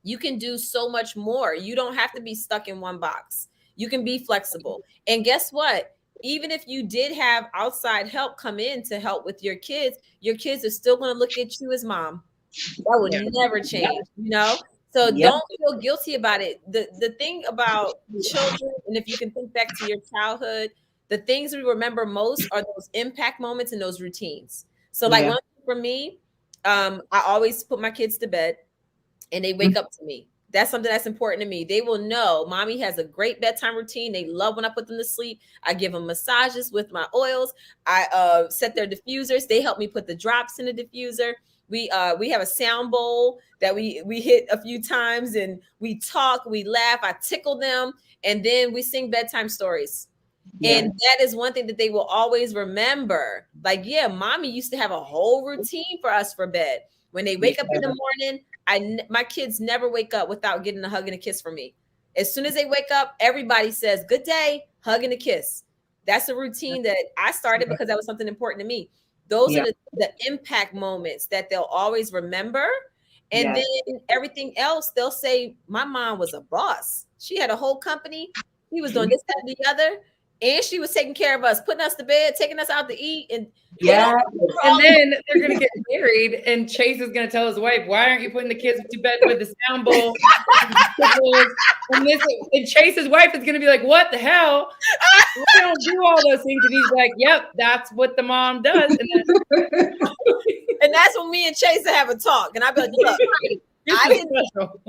You can do so much more. You don't have to be stuck in one box. You can be flexible. And guess what? Even if you did have outside help come in to help with your kids are still going to look at you as mom. That would never change, So don't feel guilty about it. The thing about children, and if you can think back to your childhood, the things we remember most are those impact moments and those routines. So like one thing for me, I always put my kids to bed and they wake up to me. That's something that's important to me. They will know mommy has a great bedtime routine. They love when I put them to sleep. I give them massages with my oils. I set their diffusers. They help me put the drops in the diffuser. We have a sound bowl that we hit a few times and we talk, we laugh, I tickle them, and then we sing bedtime stories. And that is one thing that they will always remember. Like, yeah, mommy used to have a whole routine for us for bed. When they wake up in the morning, my kids never wake up without getting a hug and a kiss from me. As soon as they wake up, everybody says, good day, hug and a kiss. That's a routine that I started because that was something important to me. Those are the impact moments that they'll always remember. And then everything else, they'll say, my mom was a boss. She had a whole company. She was doing this, that, and the other. And she was taking care of us, putting us to bed, taking us out to eat. And and then they're going to get married and Chase is going to tell his wife, why aren't you putting the kids to bed with the sound bowl? And Chase's wife is going to be like, what the hell? We don't do all those things. And he's like, yep, that's what the mom does. And that's when me and Chase have a talk. And I'll be like, look, I didn't look.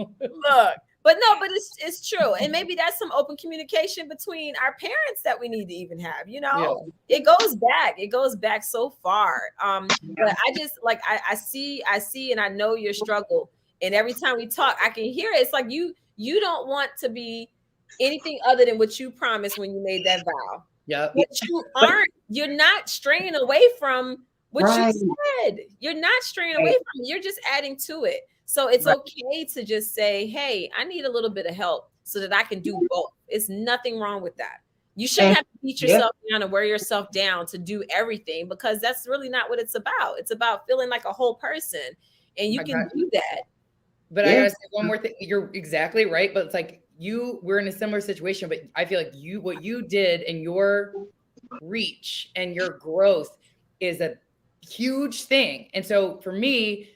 But no, but it's true. And maybe that's some open communication between our parents that we need to even have, you know, it goes back so far. But I just like, I see, and I know your struggle. And every time we talk, I can hear it. It's like, you don't want to be anything other than what you promised when you made that vow. Yeah. But you're not straying away from what you said. You're not straying away from it. You're just adding to it. So it's okay to just say, hey, I need a little bit of help so that I can do both. It's nothing wrong with that. You shouldn't have to beat yourself down and wear yourself down to do everything, because that's really not what it's about. It's about feeling like a whole person, and you can do that. But I gotta say one more thing. You're exactly right. But it's like we're in a similar situation, but I feel like what you did and your reach and your growth is a huge thing. And so for me,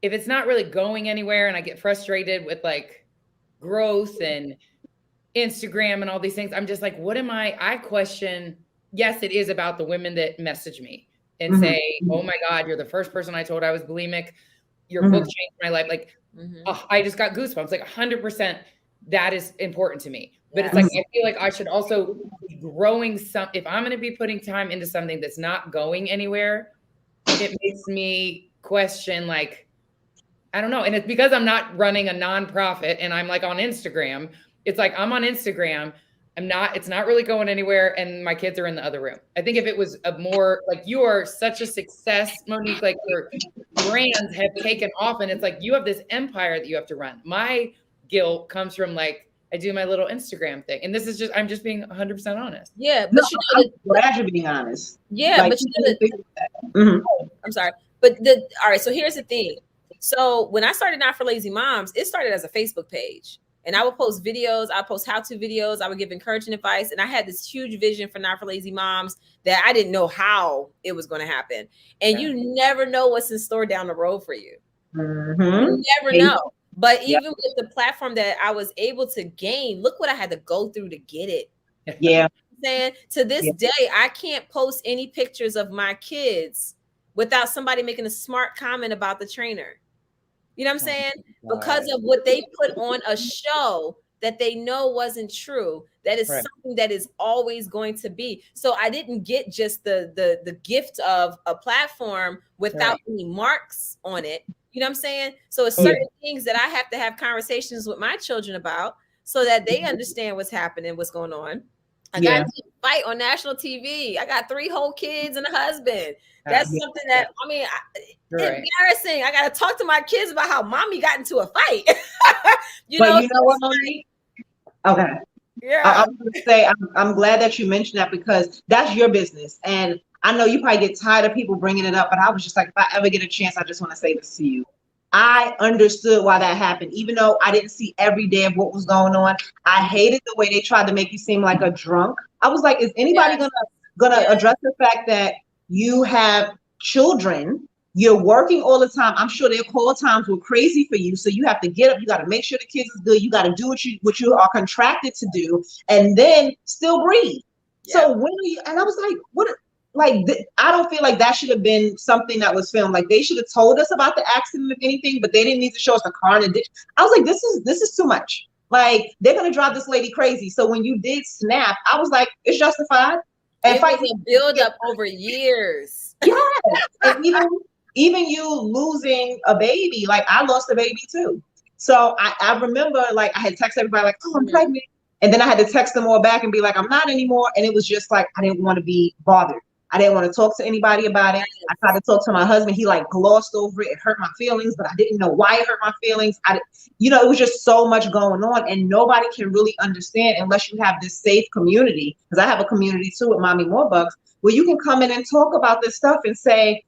if it's not really going anywhere and I get frustrated with like growth and Instagram and all these things, I'm just like, what am I question, yes, it is about the women that message me and say, oh my God, you're the first person I told I was bulimic. Your book changed my life. Like, I just got goosebumps, like 100%. That is important to me. But it's like, I feel like I should also be growing if I'm going to be putting time into something that's not going anywhere, it makes me question, like, I don't know. And it's because I'm not running a nonprofit and I'm like on Instagram. It's like, I'm on Instagram. It's not really going anywhere. And my kids are in the other room. I think if it was a more like, you are such a success, Monique, like your brands have taken off and it's like, you have this empire that you have to run. My guilt comes from like, I do my little Instagram thing. And this is just, I'm just being 100% honest. Yeah. But I'm glad you're being honest. Yeah. Like, but I'm sorry. But all right. So here's the thing. So when I started Not for Lazy Moms, it started as a Facebook page, and I would post videos. I post how-to videos. I would give encouraging advice. And I had this huge vision for Not for Lazy Moms that I didn't know how it was going to happen. And you never know what's in store down the road for you. You never know. But even with the platform that I was able to gain, look what I had to go through to get it. Yeah. Saying to this day, I can't post any pictures of my kids without somebody making a smart comment about the trainer. You know what I'm saying? Because of what they put on a show that they know wasn't true. That is something that is always going to be. So I didn't get just the gift of a platform without any marks on it. You know what I'm saying? So it's certain things that I have to have conversations with my children about so that they understand what's happening, what's going on. I got to fight on national TV. I got 3 whole kids and a husband. That's something that, I mean, embarrassing. I got to talk to my kids about how mommy got into a fight. You know what, Monique? Okay. Yeah. I was going to say, I'm glad that you mentioned that, because that's your business. And I know you probably get tired of people bringing it up, but I was just like, if I ever get a chance, I just want to say this to you. I understood why that happened, even though I didn't see every day of what was going on. I hated the way they tried to make you seem like a drunk. I was like, is anybody gonna address the fact that you have children You're working all the time. I'm sure their call times were crazy for you. So you have to get up. You got to make sure the kids is good. You got to do what you are contracted to do, and then still breathe. Yeah. So when are you? And I was like, what? Like, I don't feel like that should have been something that was filmed. Like, they should have told us about the accident, if anything, but they didn't need to show us the car in the ditch. I was like, this is too much. Like, they're gonna drive this lady crazy. So when you did snap, I was like, it's justified. And it was a build up over years. Yeah, and even you losing a baby, like I lost a baby too. So I remember, like, I had texted everybody like, oh, I'm pregnant. And then I had to text them all back and be like, I'm not anymore. And it was just like, I didn't want to be bothered. I didn't want to talk to anybody about it. I tried to talk to my husband. He like glossed over it. It hurt my feelings, but I didn't know why it hurt my feelings. It was just so much going on, and nobody can really understand unless you have this safe community. Because I have a community too with Mommy Morebucks, where you can come in and talk about this stuff and say,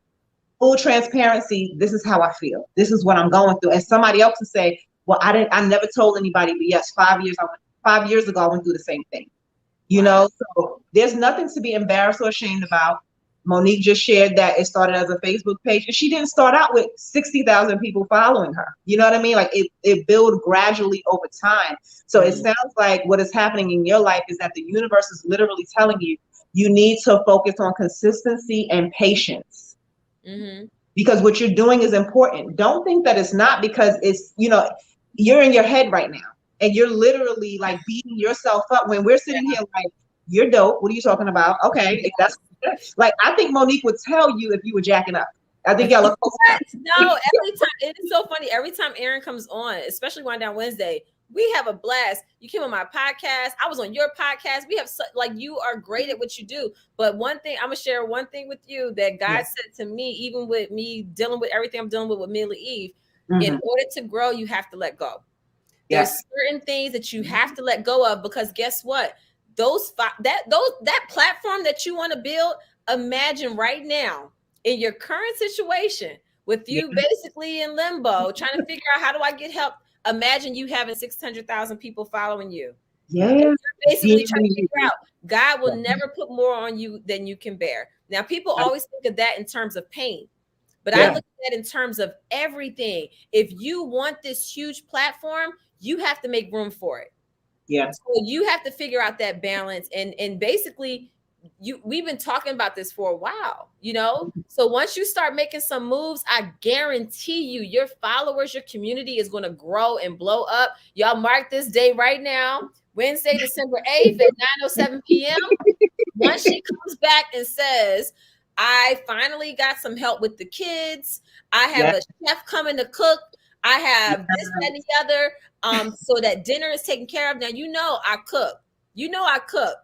full transparency, this is how I feel. This is what I'm going through. And somebody else can say, well, I never told anybody, but yes, 5 years ago, I went through the same thing. So there's nothing to be embarrassed or ashamed about. Monique just shared that it started as a Facebook page, and she didn't start out with 60,000 people following her. You know what I mean? Like, it built gradually over time. So it sounds like what is happening in your life is that the universe is literally telling you, you need to focus on consistency and patience. Mm-hmm. Because what you're doing is important. Don't think that it's not, because it's, you're in your head right now. And you're literally like beating yourself up when we're sitting here like, you're dope. What are you talking about? Okay. If that's like, I think Monique would tell you if you were jacking up. I think y'all are No, every time. It is so funny. Every time Erin comes on, especially Wind Down Wednesday, we have a blast. You came on my podcast. I was on your podcast. We have you are great at what you do. But one thing, I'm going to share one thing with you that God said to me, even with me dealing with everything I'm dealing with Mila Eve, in order to grow, you have to let go. There's certain things that you have to let go of, because guess what? That platform that you want to build, imagine right now in your current situation with you basically in limbo, trying to figure out, how do I get help? Imagine you having 600,000 people following you. Yeah. You're basically trying to figure out, God will never put more on you than you can bear. Now, people always think of that in terms of pain, but I look at that in terms of everything. If you want this huge platform, you have to make room for it. Yeah. So you have to figure out that balance. And basically, we've been talking about this for a while, So once you start making some moves, I guarantee you, your followers, your community is going to grow and blow up. Y'all mark this day right now, Wednesday, December 8th at 9:07 p.m. Once she comes back and says, I finally got some help with the kids. I have a chef coming to cook. I have this, that, and the other, so that dinner is taken care of. Now, I cook. I cook.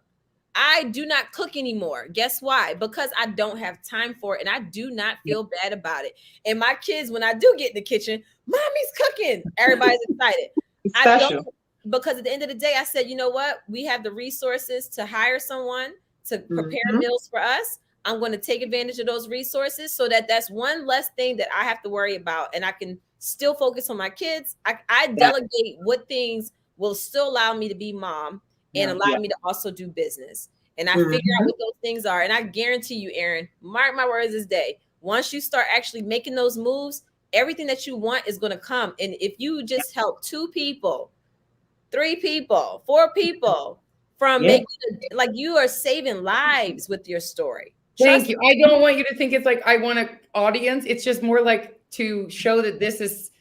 I do not cook anymore. Guess why? Because I don't have time for it, and I do not feel bad about it. And my kids, when I do get in the kitchen, Mommy's cooking. Everybody's excited. I don't, because at the end of the day, I said, you know what? We have the resources to hire someone to prepare meals for us. I'm going to take advantage of those resources so that that's one less thing that I have to worry about, and I can still focus on my kids. I delegate what things will still allow me to be mom and allow me to also do business. And I figure out what those things are. And I guarantee you, Erin, mark my words this day, once you start actually making those moves, everything that you want is going to come. And if you just help 2 people, 3 people, 4 people from making like, you are saving lives with your story. Thank you. I don't want you to think it's like I want an audience. It's just more like to show that this is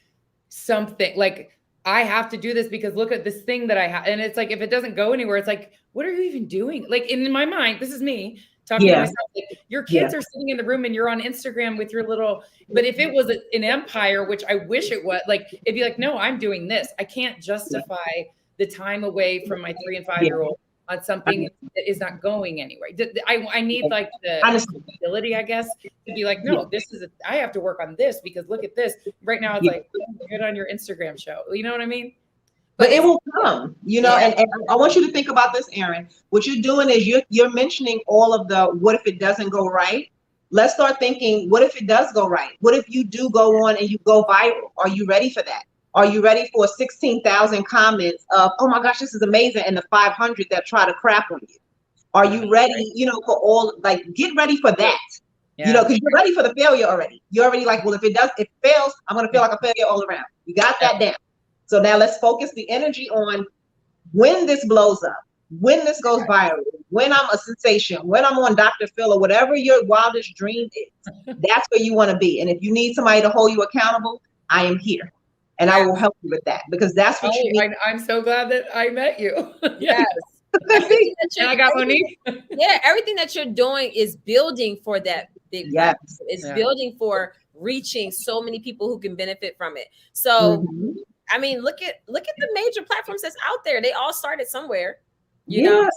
something, like, I have to do this because look at this thing that I have. And it's like, if it doesn't go anywhere, it's like, what are you even doing? Like, in my mind, this is me talking to myself. Like, your kids are sitting in the room and you're on Instagram with your little, but if it was an empire, which I wish it was, like, it'd be like, no, I'm doing this. I can't justify the time away from my 3 and 5-year-old on something that is not going anywhere. I need like the ability, I guess, to be like, no, I have to work on this because look at this. Right now it's like, get on your Instagram show. You know what I mean? But it will come, and I want you to think about this, Erin. What you're doing is you're mentioning all of the, what if it doesn't go right? Let's start thinking, what if it does go right? What if you do go on and you go viral? Are you ready for that? Are you ready for 16,000 comments of, oh my gosh, this is amazing, and the 500 that try to crap on you? Are you ready, for all, like, get ready for that. You know, because you're ready for the failure already. You're already like, well, if it fails, I'm going to feel like a failure all around. You got that down. So now let's focus the energy on when this blows up, when this goes viral, when I'm a sensation, when I'm on Dr. Phil or whatever your wildest dream is. That's where you want to be. And if you need somebody to hold you accountable, I am here. And I will help you with that, because that's what you need. I'm so glad that I met you. Yes. And I got Monique. Yeah, everything that you're doing is building for that big platform. It's building for reaching so many people who can benefit from it. So I mean, look at the major platforms that's out there. They all started somewhere. You know, I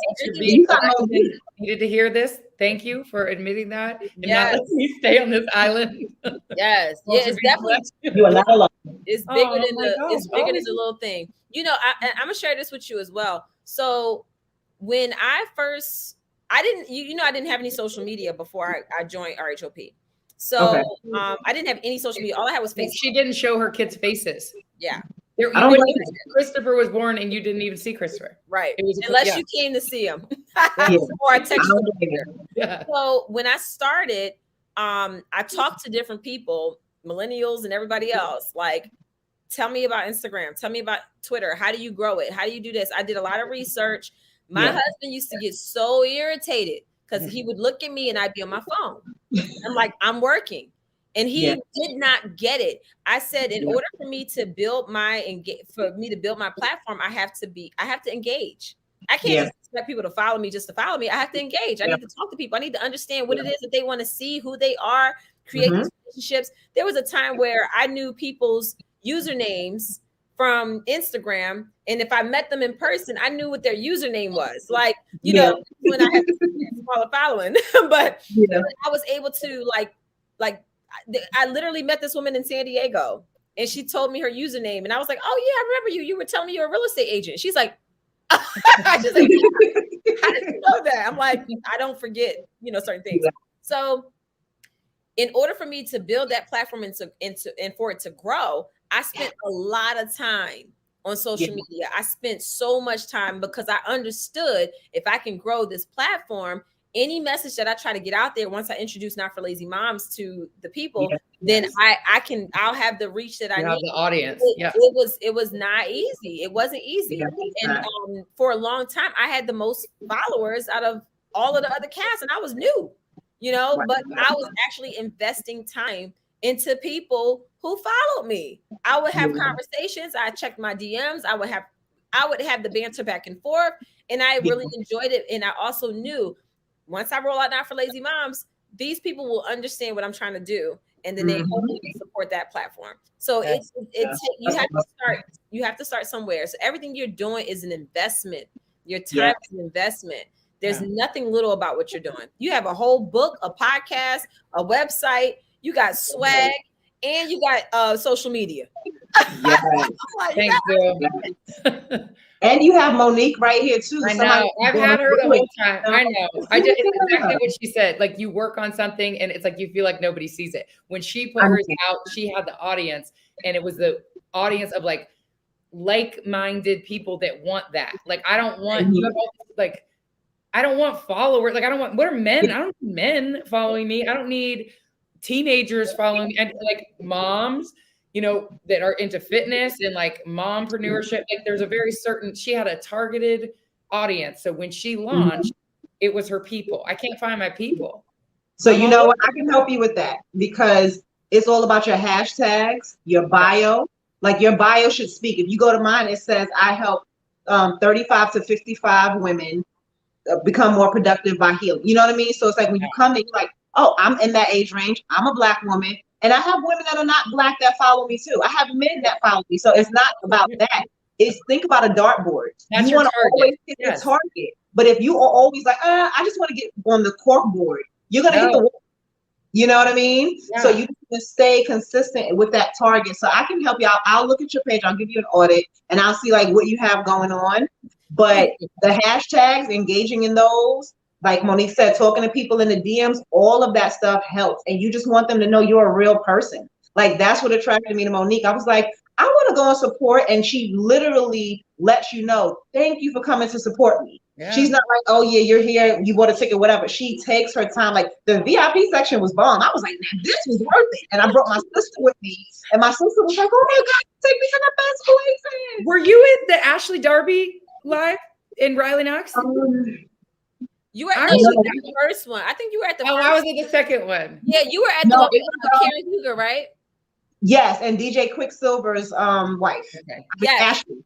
needed to hear this. Thank you for admitting that. And now let me stay on this island. Yes. Yeah, it's definitely, you are not alone. It's bigger than the little thing. You know, I'm gonna share this with you as well. So when I didn't have any social media before I joined RHOP. So I didn't have any social media. All I had was Facebook. She didn't show her kids' faces. Yeah. Christopher was born and you didn't even see Christopher. Right. Unless you came to see him. Or I texted him. Yeah. So when I started, I talked to different people, millennials and everybody else, like, tell me about Instagram. Tell me about Twitter. How do you grow it? How do you do this? I did a lot of research. My husband used to get so irritated because he would look at me and I'd be on my phone. I'm like, I'm working. And he did not get it. I said, in order for me to build my platform, I have to engage. I can't just expect people to follow me just to follow me. I have to engage. I need to talk to people. I need to understand what it is that they want to see, who they are, create these relationships. There was a time where I knew people's usernames from Instagram, and if I met them in person, I knew what their username was. Like, you know, when I had a smaller following, but I was able to like. I literally met this woman in San Diego and she told me her username. And I was like, oh yeah, I remember you. You were telling me you're a real estate agent. She's like, how did you know that? I'm like, I don't forget, certain things. So in order for me to build that platform and for it to grow, I spent a lot of time on social media. I spent so much time because I understood if I can grow this platform, any message that I try to get out there, once I introduce Not for Lazy Moms to the people, then I'll have the reach that I need. The audience. It was not easy. It wasn't easy. And for a long time, I had the most followers out of all of the other cast, and I was new, but I was actually investing time into people who followed me. I would have conversations. I checked my DMs. I would have the banter back and forth, and I really enjoyed it. And I also knew, once I roll out Not for Lazy Moms, these people will understand what I'm trying to do, and then they hopefully support that platform. So you have to start somewhere. So everything you're doing is an investment. Your time is an investment. There's nothing little about what you're doing. You have a whole book, a podcast, a website. You got swag, and you got social media. Thank you. And you have Monique right here too. I know. I've had her the whole time. I know. It's exactly what she said. Like, you work on something and it's like you feel like nobody sees it. When she put hers out, she had the audience, and it was the audience of like-minded people that want that. Like, I don't want I don't want followers. Like, what are men? I don't need men following me. I don't need teenagers following me. And like moms, that are into fitness and like mompreneurship. Like, there's a very certain, she had a targeted audience. So when she launched, it was her people. I can't find my people. So you know what? I can help you with that, because it's all about your hashtags, your bio. Like, your bio should speak. If you go to mine, it says, I help 35 to 55 women become more productive by healing. You know what I mean? So it's like when you come in, you're like, oh, I'm in that age range. I'm a Black woman. And I have women that are not Black that follow me too. I have men that follow me. So it's not about that. It's, think about a dartboard. That's you want to always hit the target. But if you are always like, I just want to get on the cork board, you're going to hit the wall. You know what I mean? Yeah. So you can stay consistent with that target. So I can help you out. I'll look at your page. I'll give you an audit and I'll see like what you have going on. But the hashtags, engaging in those, like Monique said, talking to people in the DMs, all of that stuff helps. And you just want them to know you're a real person. Like, that's what attracted me to Monique. I was like, I want to go and support. And she literally lets you know, thank you for coming to support me. Yeah. She's not like, oh yeah, you're here, you bought a ticket, whatever. She takes her time. Like the VIP section was bomb. I was like, man, this was worth it. And I brought my sister with me, and my sister was like, oh my God, take me to the best places. Were you at the Ashley Darby live in Riley Knox? You were at the first one. I think you were at the first I was at the second one. Yeah, you were at the one with Karen Huger, right? Yes, and DJ Quicksilver's wife. Okay. Yeah. Ashley.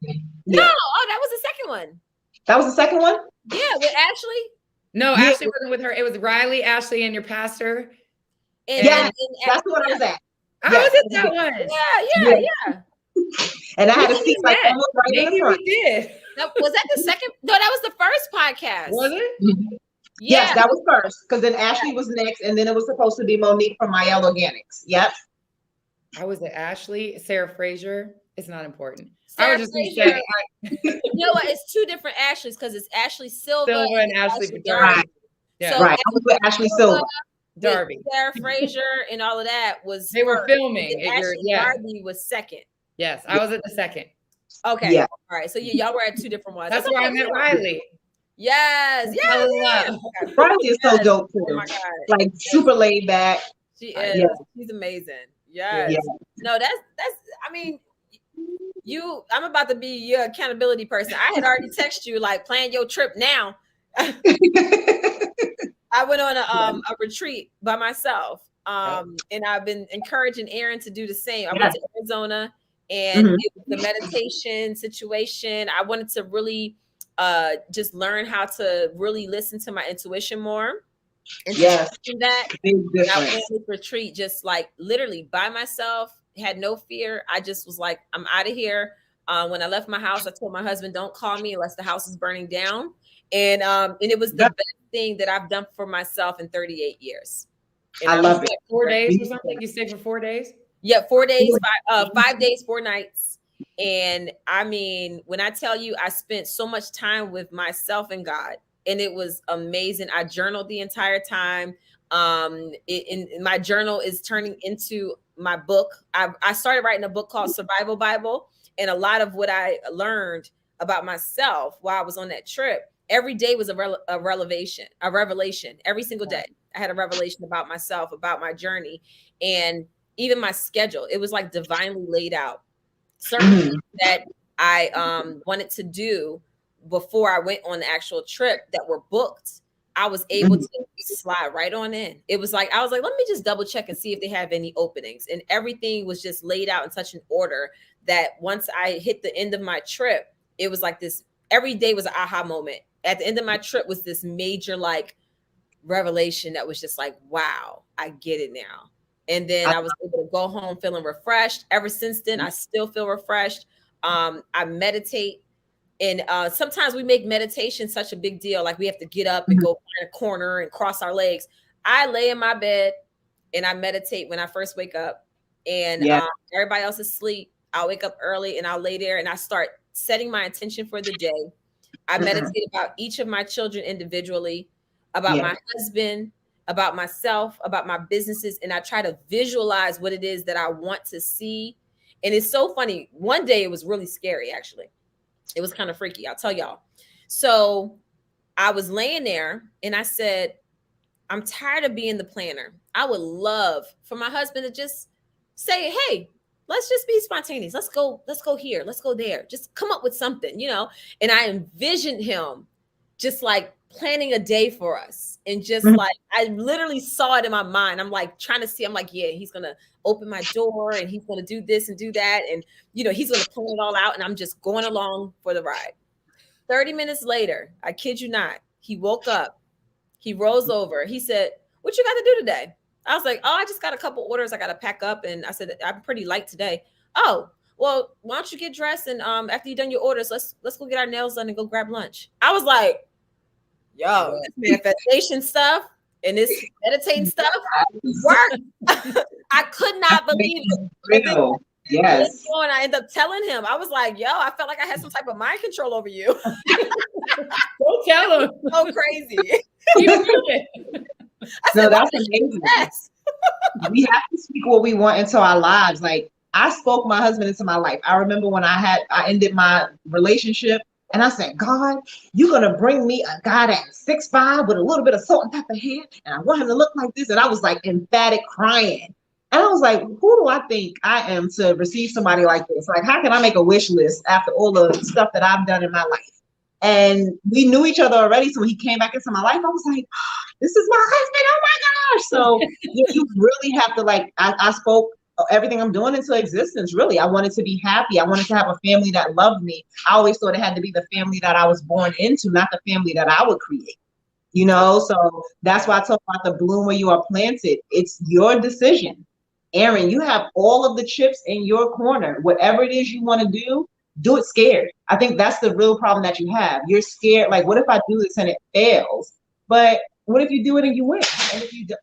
No, that was the second one. That was the second one? Yeah, with Ashley. No, Ashley wasn't with her. It was Riley, Ashley, and your pastor. And, that's what I was at. I was at that one. Yeah. And I had a seat like almost right in the front. We did. Was that the second? No, that was the first podcast. Was it? Mm-hmm. Yeah. Yes, that was first. Because then Ashley was next, and then it was supposed to be Monique from Mayel Organics. Yep. I was at Ashley, Sarah Fraser. It's not important. Sarah I was just Fraser, saying. you know what? It's two different Ashleys because it's Ashley Silva and Ashley Darby. Right. Yeah. So right. I was with Ashley Silva. Darby. Sarah Fraser and all of that was they were filming. Darby was second. Yes, I was at the second. Okay. Yeah. All right. So y'all were at two different ones. That's where I met Riley. Yes. Yes. Riley is so dope too. Oh my God. Like super laid back. She is. Yeah. She's amazing. Yes. Yeah. No, that's I mean, I'm about to be your accountability person. I had already texted you like plan your trip now. I went on a retreat by myself. And I've been encouraging Aaron to do the same. I went to Arizona and it was the meditation situation. I wanted to really just learn how to really listen to my intuition more. And that I went on this retreat just like literally by myself, had no fear. I just was like, I'm out of here. When I left my house, I told my husband, don't call me unless the house is burning down. And it was the best thing that I've done for myself in 38 years. And I love it. 4 days or something? You stayed for 4 days? Yeah, 4 days, 5 days, 4 nights. And I mean, when I tell you, I spent so much time with myself and God, and it was amazing. I journaled the entire time. My journal is turning into my book. I started writing a book called Survival Bible, and a lot of what I learned about myself while I was on that trip, every day was a revelation. Every single day, I had a revelation about myself, about my journey, and even my schedule. It was like divinely laid out. Certain things that I wanted to do before I went on the actual trip that were booked, I was able to slide right on in. It was like, I was like, let me just double check and see if they have any openings. And everything was just laid out in such an order that once I hit the end of my trip, it was like this, every day was an aha moment. At the end of my trip was this major like revelation that was just like, wow, I get it now. And then I was able to go home feeling refreshed. Ever since then, I still feel refreshed. I meditate. And sometimes we make meditation such a big deal. Like we have to get up and go find a corner and cross our legs. I lay in my bed and I meditate when I first wake up. And everybody else is asleep. I'll wake up early and I'll lay there and I start setting my intention for the day. I meditate about each of my children individually, about my husband, about myself, about my businesses. And I try to visualize what it is that I want to see. And it's so funny. One day it was really scary, actually. It was kind of freaky. I'll tell y'all. So I was laying there and I said, I'm tired of being the planner. I would love for my husband to just say, hey, let's just be spontaneous. Let's go here. Let's go there. Just come up with something, you know? And I envisioned him just like planning a day for us. And just like, I literally saw it in my mind. I'm like trying to see, I'm like, yeah, he's going to open my door and he's going to do this and do that. And, you know, he's going to plan it all out. And I'm just going along for the ride. 30 minutes later, I kid you not, he woke up, he rolls over. He said, what you got to do today? I was like, oh, I just got a couple orders I got to pack up. And I said, I'm pretty light today. Oh, well, why don't you get dressed? And after you've done your orders, let's go get our nails done and go grab lunch. I was like, yo, this manifestation stuff and this meditating stuff worked. I could not believe it. Yes. And I ended up telling him, I was like, yo, I felt like I had some type of mind control over you. Don't tell him. So crazy. No, that's amazing. We have to speak what we want into our lives. Like I spoke my husband into my life. I remember when I ended my relationship And I said, God, you're going to bring me a guy that's 6'5" with a little bit of salt and pepper hair. And I want him to look like this. And I was like emphatic crying. And I was like, who do I think I am to receive somebody like this? Like, how can I make a wish list after all the stuff that I've done in my life? And we knew each other already. So when he came back into my life, I was like, this is my husband. Oh my gosh. So you really have to, like, I spoke everything I'm doing into existence. Really, I wanted to be happy. I wanted to have a family that loved me. I always thought it had to be the family that I was born into, not the family that I would create. You know, so that's why I talk about the bloom where you are planted. It's your decision. Aaron, you have all of the chips in your corner. Whatever it is you want to do it scared. I think that's the real problem that you have. You're scared. Like, what if I do this and it fails? But what if you do it and you win? And if you don't,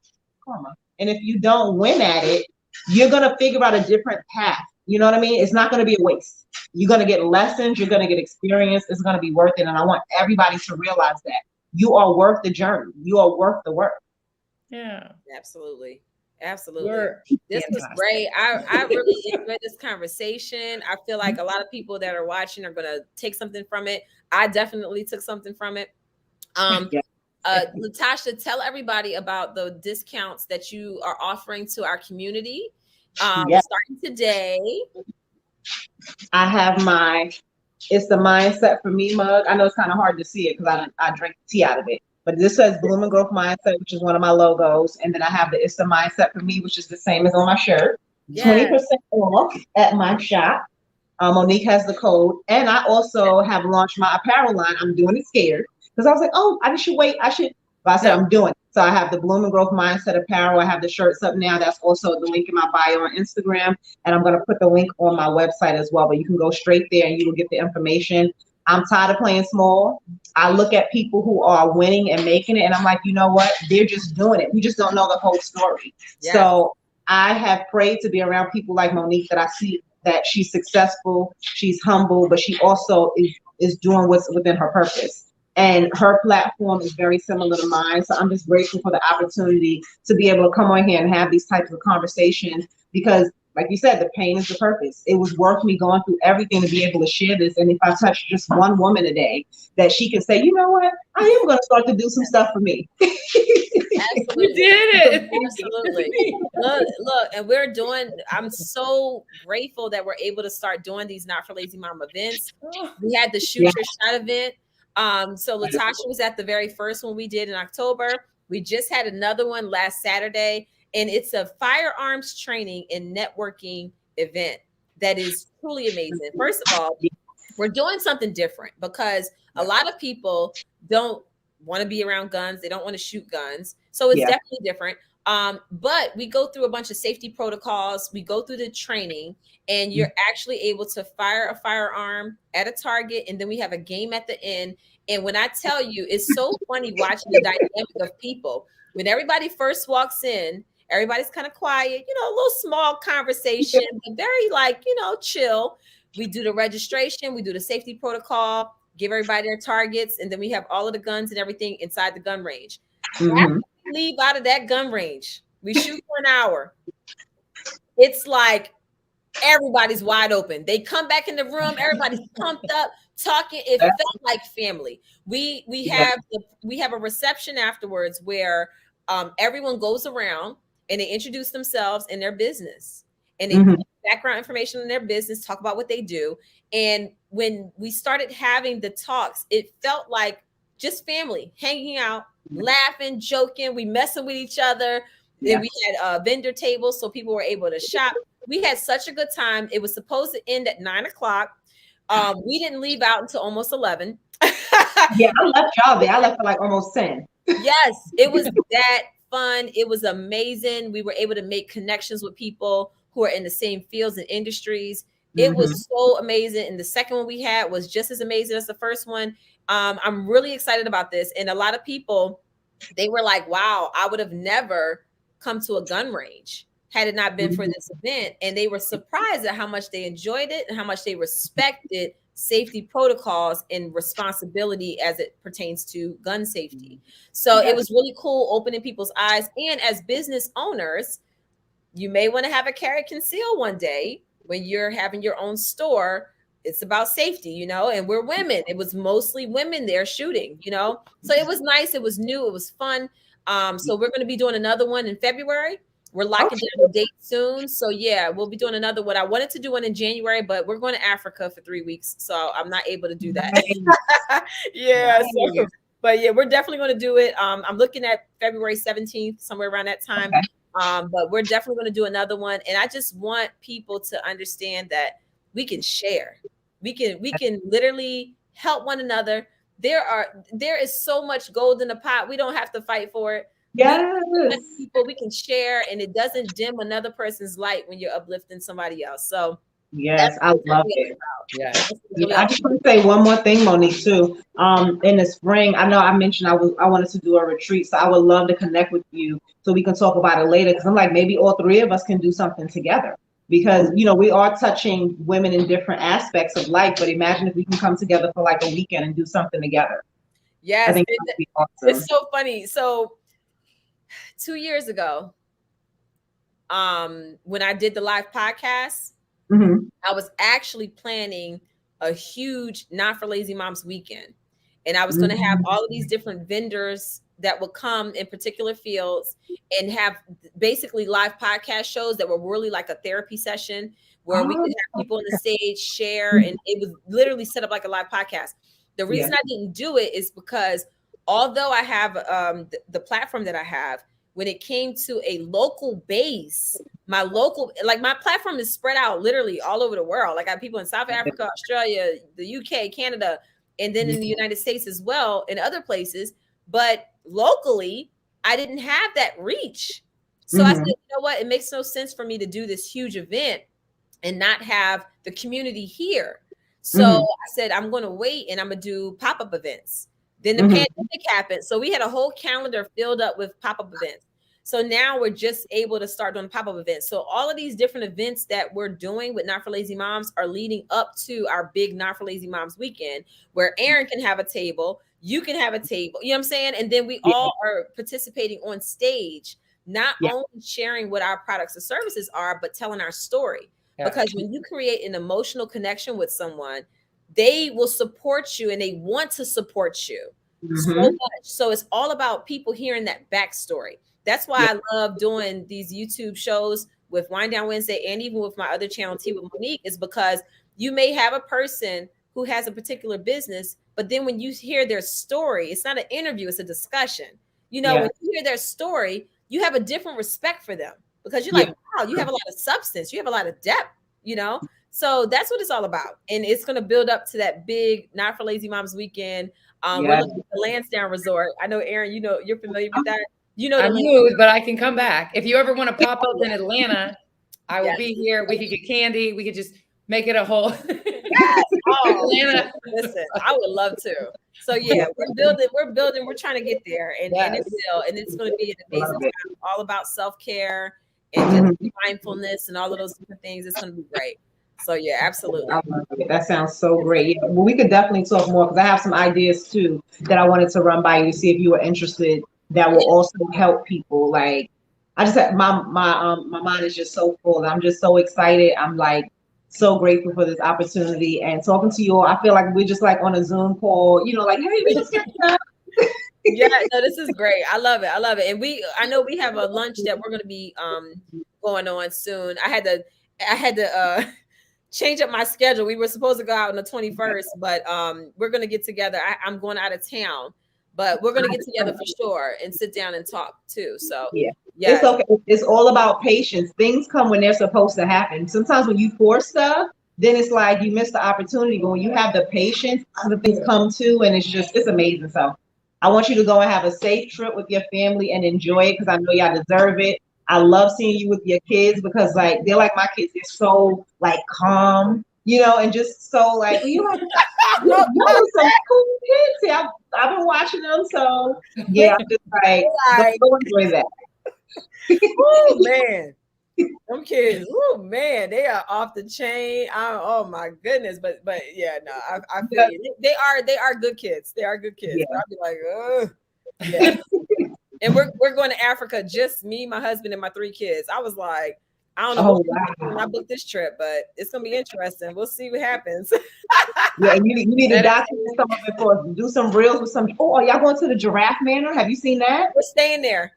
and if you don't win at it, you're going to figure out a different path. You know what I mean? It's not going to be a waste. You're going to get lessons. You're going to get experience. It's going to be worth it. And I want everybody to realize that you are worth the journey. You are worth the work. Yeah, absolutely. Absolutely. This fantastic. was great. I really enjoyed this conversation. I feel like a lot of people that are watching are going to take something from it. I definitely took something from it. LaTasha, tell everybody about the discounts that you are offering to our community. Starting today. I have it's the Mindset for Me mug. I know it's kind of hard to see it because I drink tea out of it. But this says Bloom and Growth Mindset, which is one of my logos. And then I have It's the Mindset for Me, which is the same as on my shirt. 20% off at my shop. Monique has the code. And I also have launched my apparel line. I'm doing it scared because I was like, oh, I should wait. But I said, I'm doing it. So I have the Bloom and Growth Mindset apparel. I have the shirts up now. That's also the link in my bio on Instagram. And I'm going to put the link on my website as well. But you can go straight there and you will get the information. I'm tired of playing small. I look at people who are winning and making it, and I'm like, you know what? They're just doing it. We just don't know the whole story. Yeah. So I have prayed to be around people like Monique that I see that she's successful, she's humble, but she also is doing what's within her purpose. And her platform is very similar to mine. So I'm just grateful for the opportunity to be able to come on here and have these types of conversations because, like you said, the pain is the purpose. It was worth me going through everything to be able to share this. And if I touch just one woman a day, that she can say, you know what, I am going to start to do some stuff for me. Absolutely. You did it. Absolutely. Look, and I'm so grateful that we're able to start doing these Not for Lazy Mom events. We had the Shoot Your Shot event. So LaTasha was at the very first one we did in October. We just had another one last Saturday. And it's a firearms training and networking event that is truly amazing. First of all, we're doing something different because a lot of people don't want to be around guns. They don't want to shoot guns. So it's definitely different. But we go through a bunch of safety protocols. We go through the training and you're actually able to fire a firearm at a target. And then we have a game at the end. And when I tell you, it's so funny watching the dynamic of people. When everybody first walks in, everybody's kind of quiet, a little small conversation, but very chill. We do the registration, we do the safety protocol, give everybody their targets, and then we have all of the guns and everything inside the gun range. After we leave out of that gun range, we shoot for an hour. It's like everybody's wide open. They come back in the room, everybody's pumped up, talking. It felt like family. We have a reception afterwards where everyone goes around and they introduce themselves and their business and they put background information on their business, talk about what they do. And when we started having the talks, it felt like just family hanging out, laughing, joking, we messing with each other. Then we had vendor tables so people were able to shop. We had such a good time. It was supposed to end at 9:00. We didn't leave out until almost 11. I left y'all there. I left for like almost 10. Yes, it was that fun. It was amazing. We were able to make connections with people who are in the same fields and industries. It was so amazing. And the second one we had was just as amazing as the first one. I'm really excited about this. And a lot of people, they were like, wow, I would have never come to a gun range had it not been for this event. And they were surprised at how much they enjoyed it and how much they respected safety protocols and responsibility as it pertains to gun safety. So it was really cool opening people's eyes. And as business owners, you may want to have a carry conceal one day when you're having your own store. it's about safety, you know, and we're women. It was mostly women there shooting, you know, so it was nice. It was new. It was fun. So we're going to be doing another one in February. We're locking down the date soon. So yeah, we'll be doing another one. I wanted to do one in January, but we're going to Africa for 3 weeks. So I'm not able to do that. Yeah. Nice. So, but yeah, we're definitely going to do it. I'm looking at February 17th, somewhere around that time. Okay. But we're definitely going to do another one. And I just want people to understand that we can share. We can literally help one another. There is so much gold in the pot. We don't have to fight for it. Yes. We can share, and it doesn't dim another person's light when you're uplifting somebody else. So yes, I love it. Yeah. I just want to say one more thing, Monique, too. In the spring, I know I mentioned I wanted to do a retreat, so I would love to connect with you so we can talk about it later. Because I'm like, maybe all three of us can do something together. Because we are touching women in different aspects of life. But imagine if we can come together for like a weekend and do something together. Yes, I think that'd be awesome. It's so funny. So 2 years ago, when I did the live podcast, I was actually planning a huge Not for Lazy Moms weekend. And I was going to have all of these different vendors that would come in particular fields and have basically live podcast shows that were really like a therapy session where we could have people on the stage share, and it was literally set up like a live podcast. The reason I didn't do it is because although I have the platform that I have, when it came to a local base, my platform is spread out literally all over the world. Like I have people in South Africa, Australia, the UK, Canada, and then in the United States as well, and other places. But locally, I didn't have that reach. So I said, you know what? It makes no sense for me to do this huge event and not have the community here. So I said, I'm going to wait and I'm going to do pop-up events. Then the pandemic happened. So we had a whole calendar filled up with pop-up events. So now we're just able to start doing pop-up events. So all of these different events that we're doing with Not for Lazy Moms are leading up to our big Not for Lazy Moms weekend, where Aaron can have a table, you can have a table, you know what I'm saying? And then we all are participating on stage, not only sharing what our products and services are, but telling our story. Because when you create an emotional connection with someone, they will support you and they want to support you so much. So it's all about people hearing that backstory. That's why I love doing these YouTube shows with Wind Down Wednesday and even with my other channel, Tea with Monique, is because you may have a person who has a particular business, but then when you hear their story, it's not an interview, it's a discussion. When you hear their story, you have a different respect for them because you're like, wow, you have a lot of substance, you have a lot of depth, So that's what it's all about. And it's going to build up to that big Not for Lazy Moms weekend. We're looking at the Lansdowne Resort. I know, Aaron, you're familiar with that. I'm moved, but I can come back. If you ever want to pop up in Atlanta, I will be here. We could get candy. We could just make it a whole Atlanta. Listen, I would love to. So yeah, we're building, we're trying to get there, and it will, and it's going to be an amazing time, all about self-care and just mindfulness and all of those different things. It's going to be great. So yeah, absolutely. That sounds so great. Yeah. Well, we could definitely talk more because I have some ideas too that I wanted to run by you to see if you were interested. That will also help people. Like, I just had my mind is just so full. I'm just so excited. I'm like so grateful for this opportunity and talking to you all. I feel like we're just like on a Zoom call, like, hey, we just catching up. Yeah, no, this is great. I love it. And I know we have a lunch that we're going to be going on soon. I had to change up my schedule. We were supposed to go out on the 21st, but we're going to get together. I'm going out of town. But we're going to get together for sure and sit down and talk too. So yeah, it's okay. It's all about patience. Things come when they're supposed to happen. Sometimes when you force stuff, then it's like you miss the opportunity. But when you have the patience, other things come too, and it's amazing. So I want you to go and have a safe trip with your family and enjoy it because I know y'all deserve it. I love seeing you with your kids because like they're like my kids. They're so like calm, and just so like some cool kids here. I've been watching them, so yeah, I'm just like, go enjoy that. Oh man, them kids, oh man, they are off the chain. Oh my goodness, but yeah, no, I feel you. They are good kids. They are good kids. Yeah. I'll be like, oh, yeah. And we're going to Africa, just me, my husband, and my 3 kids. I was like, I don't know wow. when I booked this trip, but it's gonna be interesting. We'll see what happens. Yeah, and you need to document some of it for us. Do some reels with some. Oh, are y'all going to the Giraffe Manor? Have you seen that? We're staying there.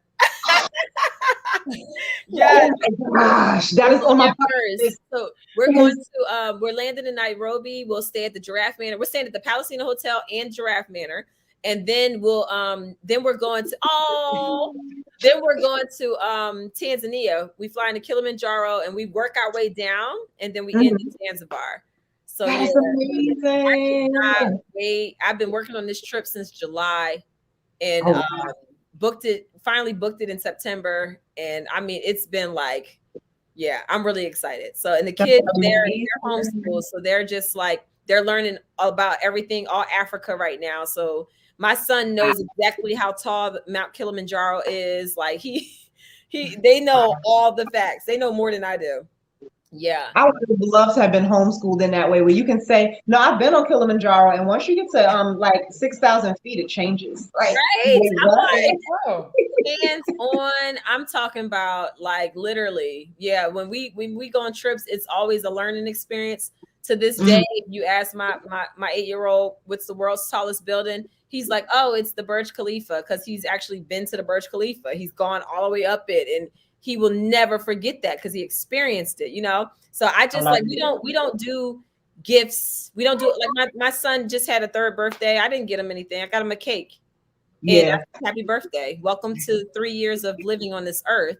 Yeah. Oh my gosh, that is on my bucket list. So we're going to we're landing in Nairobi. We'll stay at the Giraffe Manor. We're staying at the Palestina Hotel and Giraffe Manor, and then we're going to Tanzania. We fly into Kilimanjaro and we work our way down, and then we end in Zanzibar. So that's amazing. I've been working on this trip since July, and finally booked it in September. And I mean, it's been like, yeah, I'm really excited. So, and the kids, they're homeschooled, so they're just like, they're learning about everything, all Africa right now. So my son knows exactly how tall Mount Kilimanjaro is. Like they know all the facts. They know more than I do. Yeah. I would love to have been homeschooled in that way, where you can say, no, I've been on Kilimanjaro, and once you get to like 6,000 feet, it changes. Like, right. I'm like, hands on. I'm talking about like literally, yeah. When we go on trips, it's always a learning experience. To this day, if you ask my 8-year-old what's the world's tallest building, he's like, oh, it's the Burj Khalifa, because he's actually been to the Burj Khalifa. He's gone all the way up it, and he will never forget that because he experienced it, you know? So I just like, we don't do gifts. We don't do it. Like my son just had a 3rd birthday. I didn't get him anything. I got him a cake. Yeah. And happy birthday. Welcome to 3 years of living on this earth.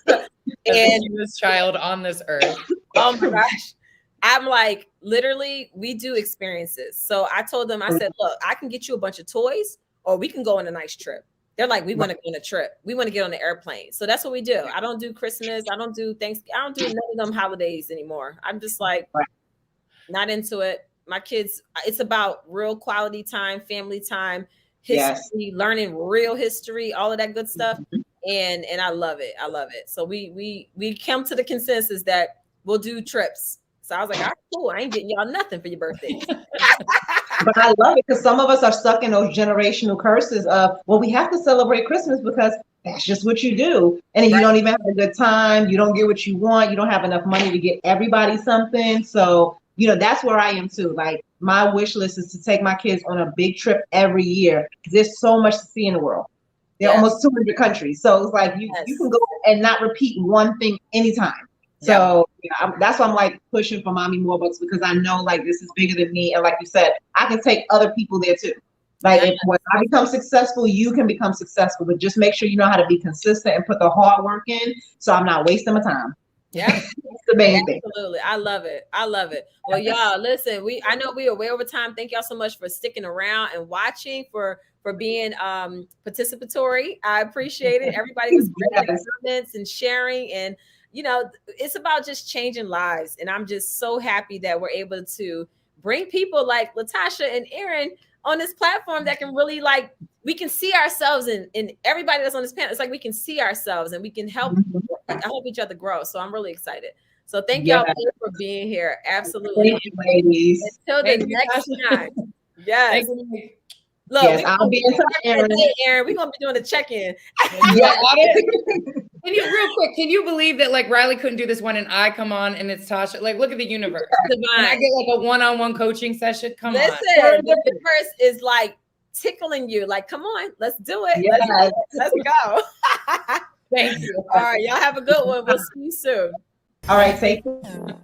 And this child on this earth. Oh my gosh. I'm like, literally, we do experiences. So I told them, I said, look, I can get you a bunch of toys, or we can go on a nice trip. They're like, we want to go on a trip. We want to get on the airplane. So that's what we do. I don't do Christmas. I don't do Thanksgiving. I don't do none of them holidays anymore. I'm just like, not into it. My kids, it's about real quality time, family time, history, learning real history, all of that good stuff. And I love it. I love it. So we come to the consensus that we'll do trips. So I was like, all right, cool. I ain't getting y'all nothing for your birthday. But I love it because some of us are stuck in those generational curses of, well, we have to celebrate Christmas because that's just what you do. And then you don't even have a good time. You don't get what you want. You don't have enough money to get everybody something. So, you know, that's where I am too. Like, my wish list is to take my kids on a big trip every year. There's so much to see in the world. There are almost 200 countries. So it's like you can go and not repeat one thing anytime. So that's why I'm like pushing for Mommy Morebucks, because I know like this is bigger than me. And like you said, I can take other people there too. Like if when I become successful, you can become successful, but just make sure you know how to be consistent and put the hard work in. So I'm not wasting my time. Yeah, that's the main thing. Absolutely. I love it. I love it. Well, y'all, listen, I know we are way over time. Thank y'all so much for sticking around and watching, for being participatory. I appreciate it. Everybody was great in comments and sharing, and you know, it's about just changing lives. And I'm just so happy that we're able to bring people like LaTasha and Erin on this platform that can really, like, we can see ourselves in everybody that's on this panel. It's like we can see ourselves and we can help each other grow. So I'm really excited. So thank y'all for being here. Absolutely. Thank you, ladies. Until the next time. Yes. Look, I'll be in touch, Erin. Erin, we're gonna be doing a check-in. Real quick, can you believe that like Riley couldn't do this one and I come on and it's Tasha? Like, look at the universe. Can I get like a one-on-one coaching session? Listen, the universe is like tickling you. Like, come on, let's do it. Yes. Let's go. Thank you. All right, y'all have a good one. We'll see you soon. All right, take care.